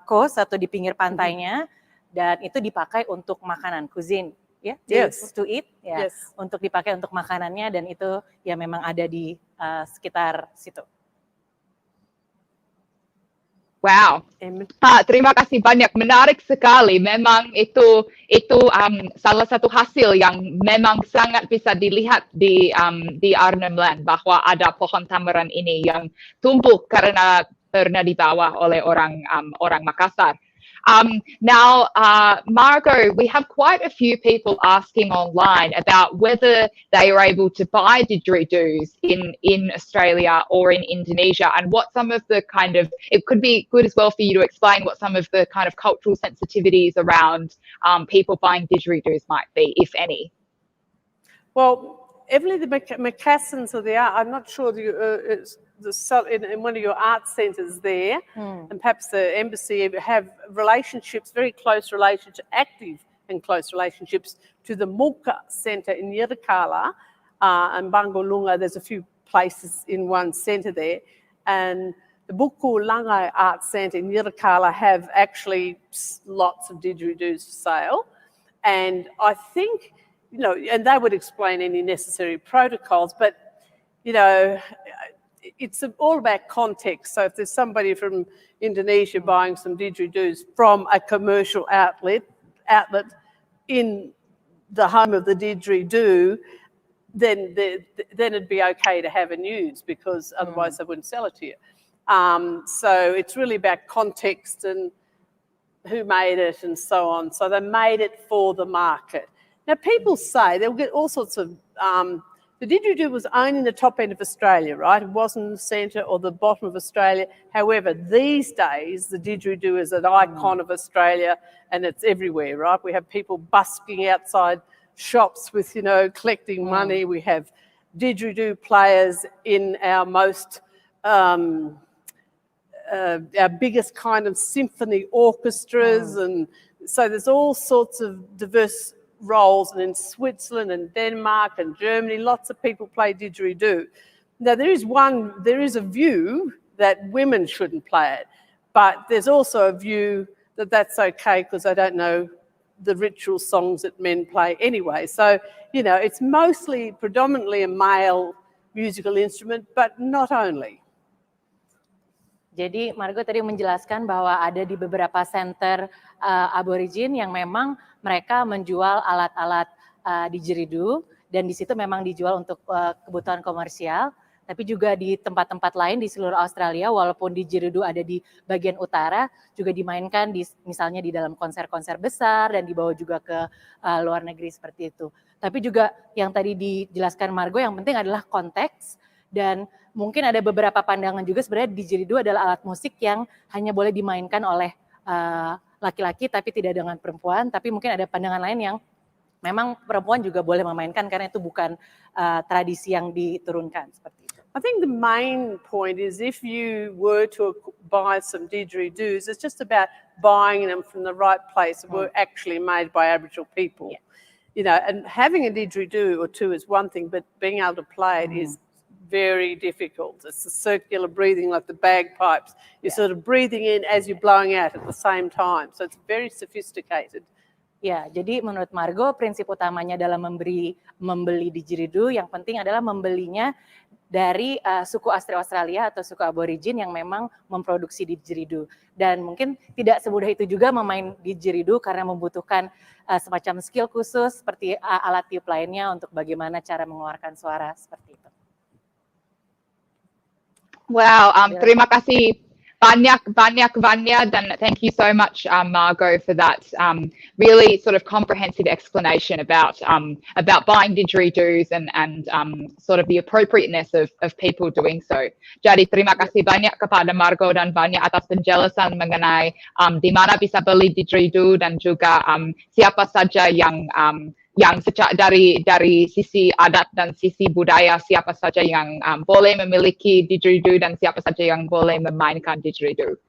coast atau di pinggir pantainya, dan itu dipakai untuk makanan, cuisine, ya, to eat, ya, untuk dipakai untuk makanannya, dan itu ya memang ada di sekitar situ. Wow, terima kasih banyak, menarik sekali. Memang itu salah satu hasil yang memang sangat bisa dilihat di Arnhem Land, bahwa ada pohon tamarin ini yang tumbuh karena pernah dibawa oleh orang Makassar. Now, Margot, we have quite a few people asking online about whether they are able to buy didgeridoos in Australia or in Indonesia, and what some of the it could be good as well for you to explain what some of the kind of cultural sensitivities around people buying didgeridoos might be, if any. Well, Emily, the Macassans are there. I'm not sure in one of your art centres there, and perhaps the embassy have relationships, very close relationships, active and close relationships to the Muka Centre in Yidaki and Bangolunga. There's a few places in one centre there, and the Buku Langai Art Centre in Yidaki have actually lots of didgeridoos for sale, and I think, and they would explain any necessary protocols, but it's all about context. So if there's somebody from Indonesia buying some didgeridoos from a commercial outlet in the home of the didgeridoo, then it'd be okay to have and use, because otherwise they wouldn't sell it to you. So it's really about context and who made it and so on. So they made it for the market. Now, people say they'll get all sorts of... the didgeridoo was only in the top end of Australia, right? It wasn't in the centre or the bottom of Australia. However, these days, the didgeridoo is an icon of Australia, and it's everywhere, right? We have people busking outside shops with, collecting money. We have didgeridoo players in our most... our biggest kind of symphony orchestras, and so there's all sorts of diverse roles, and in Switzerland and Denmark and Germany, lots of people play didgeridoo. Now, there is a view that women shouldn't play it, but there's also a view that that's okay because they don't know the ritual songs that men play anyway. So, it's predominantly a male musical instrument, but not only. Jadi Margo tadi menjelaskan bahwa ada di beberapa center aborigin yang memang mereka menjual alat-alat didgeridoo, dan di situ memang dijual untuk kebutuhan komersial. Tapi juga di tempat-tempat lain di seluruh Australia, walaupun didgeridoo ada di bagian utara, juga dimainkan misalnya di dalam konser-konser besar dan dibawa juga ke luar negeri seperti itu. Tapi juga yang tadi dijelaskan Margo, yang penting adalah konteks, dan mungkin ada beberapa pandangan juga sebenarnya didgeridoo adalah alat musik yang hanya boleh dimainkan oleh laki-laki tapi tidak dengan perempuan, tapi mungkin ada pandangan lain yang memang perempuan juga boleh memainkan karena itu bukan tradisi yang diturunkan seperti itu. I think the main point is if you were to buy some didgeridoos, it's just about buying them from the right place that were actually made by Aboriginal people. Yeah. And having a didgeridoo or two is one thing, but being able to play it is very difficult. It's the circular breathing like the bagpipes. You're sort of breathing in as you're blowing out at the same time. So it's very sophisticated. Ya, jadi menurut Margo prinsip utamanya dalam membeli didgeridoo, yang penting adalah membelinya dari suku asli Australia atau suku aborigin yang memang memproduksi didgeridoo. Dan mungkin tidak semudah itu juga memain didgeridoo karena membutuhkan semacam skill khusus seperti alat tiup lainnya untuk bagaimana cara mengeluarkan suara seperti itu. Wow, terima kasih banyak Vanya, dan thank you so much Margo for that really sort of comprehensive explanation about buying didgeridoos and sort of the appropriateness of people doing so. Jadi terima kasih banyak kepada Margo dan Vanya atas penjelasan mengenai di mana bisa beli didgeridoo dan juga siapa saja yang dari sisi adat dan sisi budaya, siapa saja yang boleh memiliki didgeridoo dan siapa saja yang boleh memainkan didgeridoo.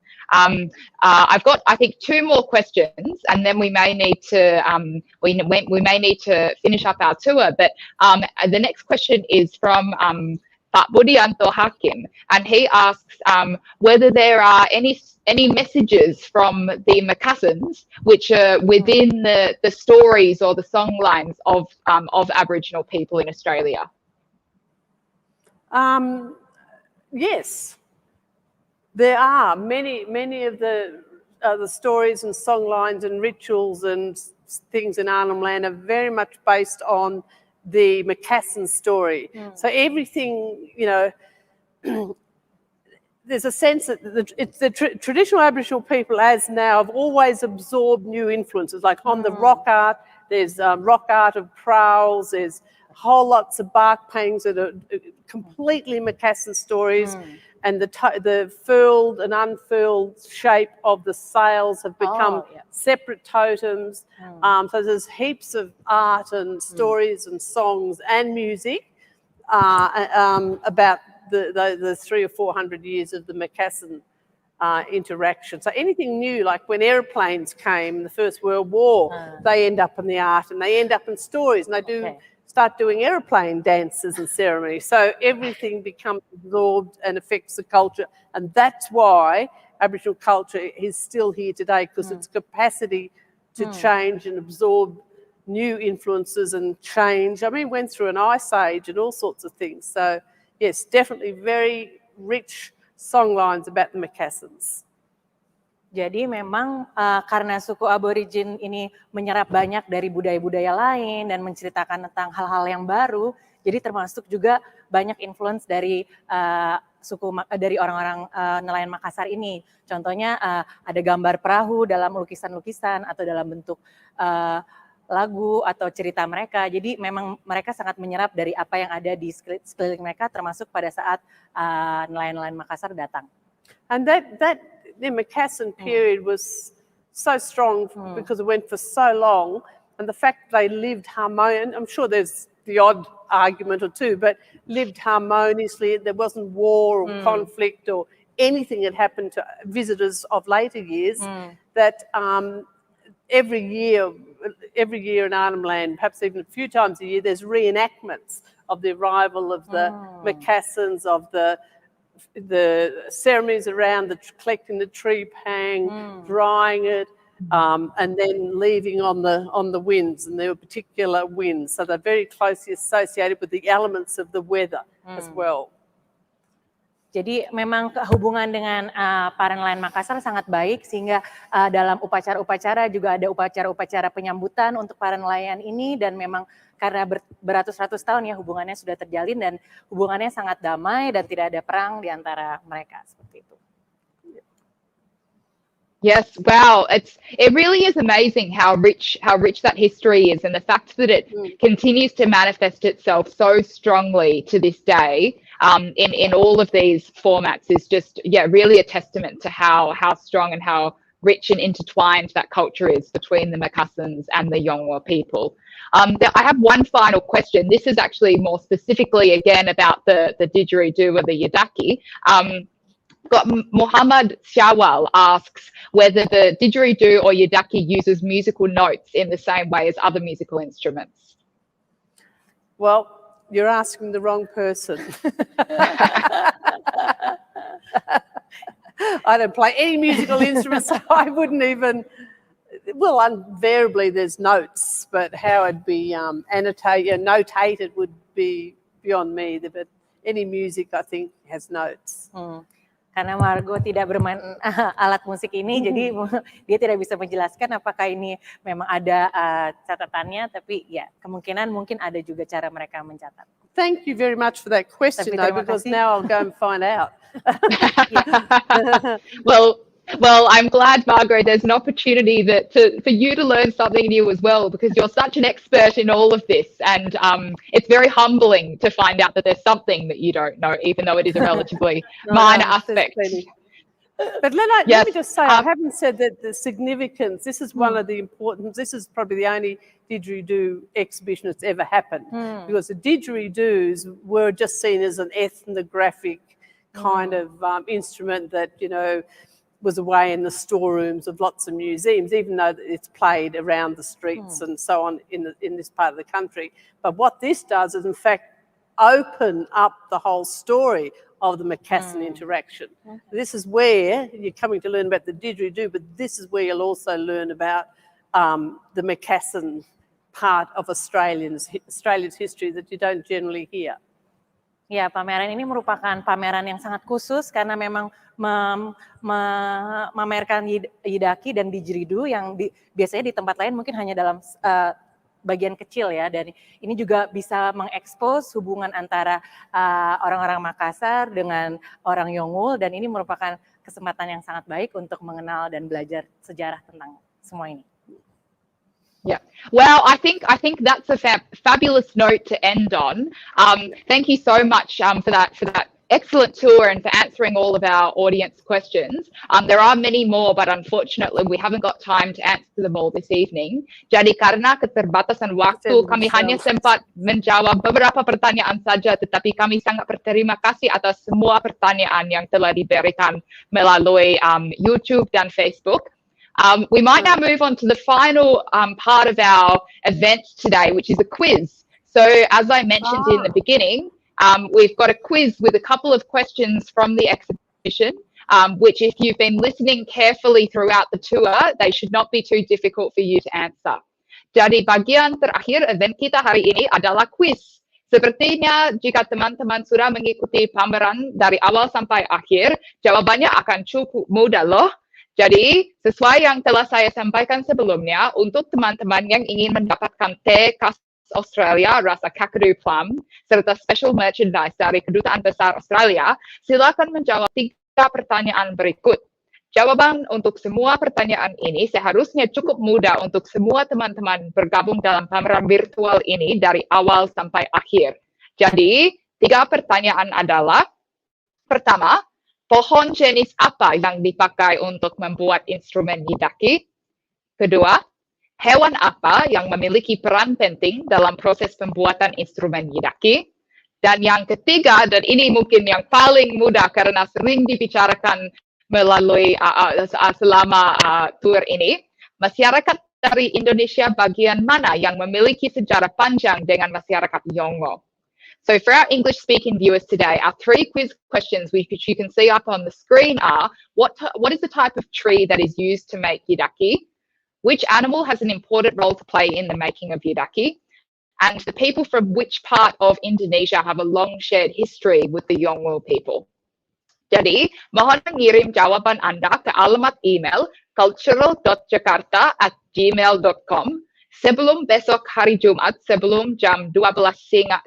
I've got, I think, 2 more questions, and then we may need to finish up our tour. But the next question is from Pak Budianto Hakim, and he asks whether there are any messages from the Macassans which are within the stories or the song lines of Aboriginal people in Australia. Yes, there are many of the stories and song lines and rituals and things in Arnhem Land are very much based on the Macassan story. So everything, there's a sense that the traditional Aboriginal people as now have always absorbed new influences, like on the rock art, there's rock art of prowls, there's whole lots of bark paintings that are completely Macassan stories, and the furled and unfurled shape of the sails have become separate totems. So there's heaps of art and stories and songs and music about the 300 or 400 years of the Macassan interaction. So anything new, like when airplanes came in the First World War, they end up in the art and they end up in stories, and they start doing airplane dances and ceremonies. So everything becomes absorbed and affects the culture, and that's why Aboriginal culture is still here today, because its capacity to change and absorb new influences and change. I mean, went through an ice age and all sorts of things. So yes, definitely very rich songlines about the Macassans. Jadi memang karena suku aborigin ini menyerap banyak dari budaya-budaya lain dan menceritakan tentang hal-hal yang baru, jadi termasuk juga banyak influence dari dari orang-orang nelayan Makassar ini. Contohnya ada gambar perahu dalam lukisan-lukisan atau dalam bentuk lagu atau cerita mereka. Jadi memang mereka sangat menyerap dari apa yang ada di sekeliling mereka, termasuk pada saat nelayan-nelayan Makassar datang. And that the Macassan period was so strong because it went for so long, and the fact they lived harmoniously, I'm sure there's the odd argument or two, but lived harmoniously. There wasn't war or conflict or anything that happened to visitors of later years, that every year every year in Arnhem Land, perhaps even a few times a year, there's reenactments of the arrival of the Macassans, of the ceremonies around collecting the tree pang, drying it, and then leaving on the winds, and there were particular winds, so they're very closely associated with the elements of the weather as well. Jadi memang hubungan dengan para nelayan Makassar sangat baik, sehingga dalam upacara-upacara juga ada upacara-upacara penyambutan untuk para nelayan ini, dan memang karena beratus-ratus tahun ya hubungannya sudah terjalin dan hubungannya sangat damai dan tidak ada perang di antara mereka, seperti itu. Yes, wow, it really is amazing how rich that history is, and the fact that it continues to manifest itself so strongly to this day in all of these formats is just really a testament to how strong and how rich and intertwined that culture is between the Macassans and the Yongwa people. I have one final question. This is actually more specifically again about the Didjeridu or the Yidaki. Muhammad Syawal asks whether the Didjeridu or Yidaki uses musical notes in the same way as other musical instruments. Well, you're asking the wrong person. I don't play any musical instruments, so I wouldn't even. Well, invariably there's notes, but how it'd be notated would be beyond me. But any music, I think, has notes. Karena Margo tidak bermain alat musik ini, jadi dia tidak bisa menjelaskan apakah ini memang ada catatannya, tapi ya kemungkinan mungkin ada juga cara mereka mencatat. Thank you very much for that question, though, because now I'll go and find out. Well, I'm glad, Margot, there's an opportunity for you to learn something new as well, because you're such an expert in all of this, and it's very humbling to find out that there's something that you don't know, even though it is a relatively minor aspect. But let me just say, I haven't said that the significance, this is one of the important, this is probably the only Didgeridoo exhibition that's ever happened, because the Didgeridoos were just seen as an ethnographic kind of instrument that, was away in the storerooms of lots of museums, even though it's played around the streets and so on in this part of the country. But what this does is, in fact, open up the whole story of the Macassan interaction. This is where you're coming to learn about the Didgeridoo, but this is where you'll also learn about the Macassan part of Australia's history that you don't generally hear. Ya, pameran ini merupakan pameran yang sangat khusus karena memang memamerkan Yidaki dan Didjeridu yang biasanya di tempat lain mungkin hanya dalam bagian kecil ya, dan ini juga bisa mengekspos hubungan antara orang-orang Makassar dengan orang Yongul, dan ini merupakan kesempatan yang sangat baik untuk mengenal dan belajar sejarah tentang semua ini. Yeah, well, I think that's a fabulous note to end on. Thank you so much for that excellent tour and for answering all of our audience questions. There are many more, but unfortunately we haven't got time to answer them all this evening. Jadi karena keterbatasan waktu, kami hanya sempat menjawab beberapa pertanyaan saja, tetapi kami sangat berterima kasih atas semua pertanyaan yang telah diberikan melalui YouTube dan Facebook. We might now move on to the final part of our event today, which is a quiz. So as I mentioned in the beginning, we've got a quiz with a couple of questions from the exhibition, which if you've been listening carefully throughout the tour, they should not be too difficult for you to answer. Jadi bagian terakhir event kita hari ini adalah quiz. Sepertinya jika teman-teman sudah mengikuti pameran dari awal sampai akhir, jawabannya akan cukup mudah loh. Jadi, sesuai yang telah saya sampaikan sebelumnya, untuk teman-teman yang ingin mendapatkan teh khas Australia rasa kakadu plum, serta special merchandise dari Kedutaan Besar Australia, silakan menjawab 3 pertanyaan berikut. Jawaban untuk semua pertanyaan ini seharusnya cukup mudah untuk semua teman-teman bergabung dalam pameran virtual ini dari awal sampai akhir. Jadi, 3 pertanyaan adalah, pertama, pohon jenis apa yang dipakai untuk membuat instrumen Yidaki? Kedua, hewan apa yang memiliki peran penting dalam proses pembuatan instrumen Yidaki? Dan yang ketiga, dan ini mungkin yang paling mudah karena sering dibicarakan melalui selama tour ini, masyarakat dari Indonesia bagian mana yang memiliki sejarah panjang dengan masyarakat Yongwa? So for our English-speaking viewers today, our 3 quiz questions which you can see up on the screen are, what is the type of tree that is used to make Yidaki? Which animal has an important role to play in the making of Yidaki? And the people from which part of Indonesia have a long shared history with the Yongwa people? Jadi, mohon mengirim jawaban Anda ke alamat email cultural.jakarta@gmail.com sebelum besok hari Jumat sebelum jam 12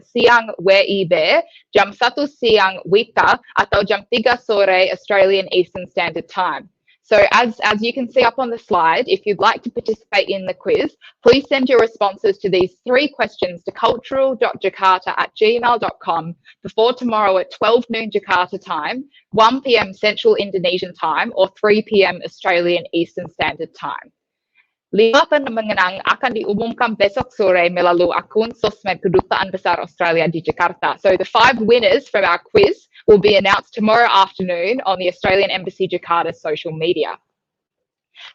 siang WIB, jam 1 siang WITA, atau jam 3 sore Australian Eastern Standard Time. So as you can see up on the slide, if you'd like to participate in the quiz, please send your responses to these 3 questions to cultural.jakarta@gmail.com before tomorrow at 12 noon Jakarta time, 1 p.m. Central Indonesian time, or 3 p.m. Australian Eastern Standard Time. 5 pemenang akan diumumkan besok sore melalui akun sosmed Kedutaan Besar Australia di Jakarta. So the 5 winners from our quiz will be announced tomorrow afternoon on the Australian Embassy Jakarta's social media.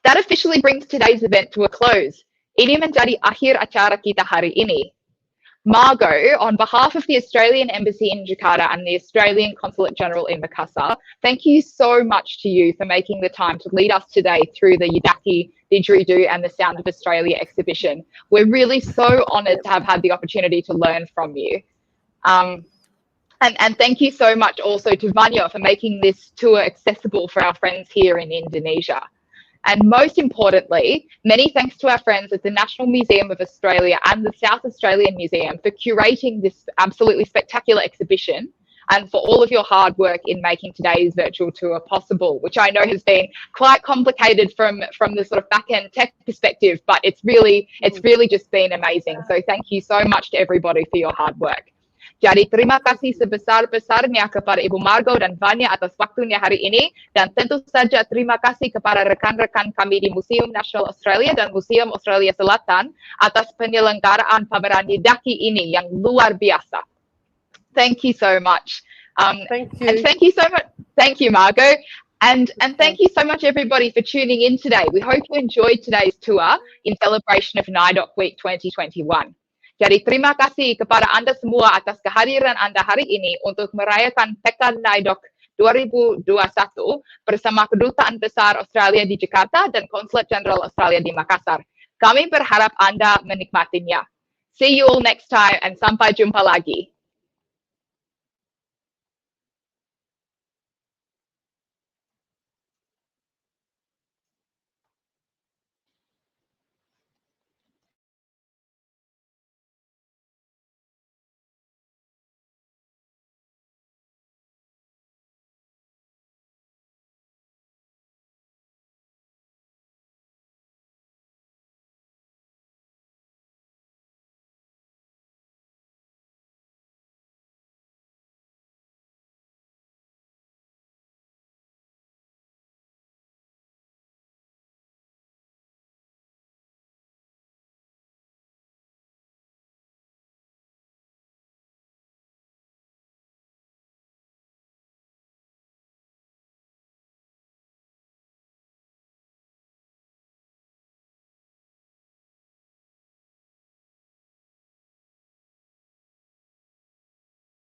That officially brings today's event to a close. Ini menjadi akhir acara kita hari ini. Margot, on behalf of the Australian Embassy in Jakarta and the Australian Consulate General in Makassar, thank you so much to you for making the time to lead us today through the Yidaki, Didjeridu and the Sound of Australia exhibition. We're really so honoured to have had the opportunity to learn from you. And thank you so much also to Vanya for making this tour accessible for our friends here in Indonesia. And most importantly, many thanks to our friends at the National Museum of Australia and the South Australian Museum for curating this absolutely spectacular exhibition and for all of your hard work in making today's virtual tour possible, which I know has been quite complicated from the sort of back-end tech perspective, but it's really just been amazing. So thank you so much to everybody for your hard work. Jadi terima kasih sebesar-besarnya kepada Ibu Margot dan Vanya atas waktunya hari ini, dan tentu saja terima kasih kepada rekan-rekan kami di Museum Nasional Australia dan Museum Australia Selatan atas penyelenggaraan pameran Yidaki ini yang luar biasa. Thank you so much. Thank you. And thank you so much. Thank you, Margot. And thank you so much, everybody, for tuning in today. We hope you enjoyed today's tour in celebration of NIDOC Week 2021. Jadi terima kasih kepada Anda semua atas kehadiran Anda hari ini untuk merayakan Pekan NIDOC 2021 bersama Kedutaan Besar Australia di Jakarta dan Konsulat Jenderal Australia di Makassar. Kami berharap Anda menikmatinya. See you all next time and sampai jumpa lagi.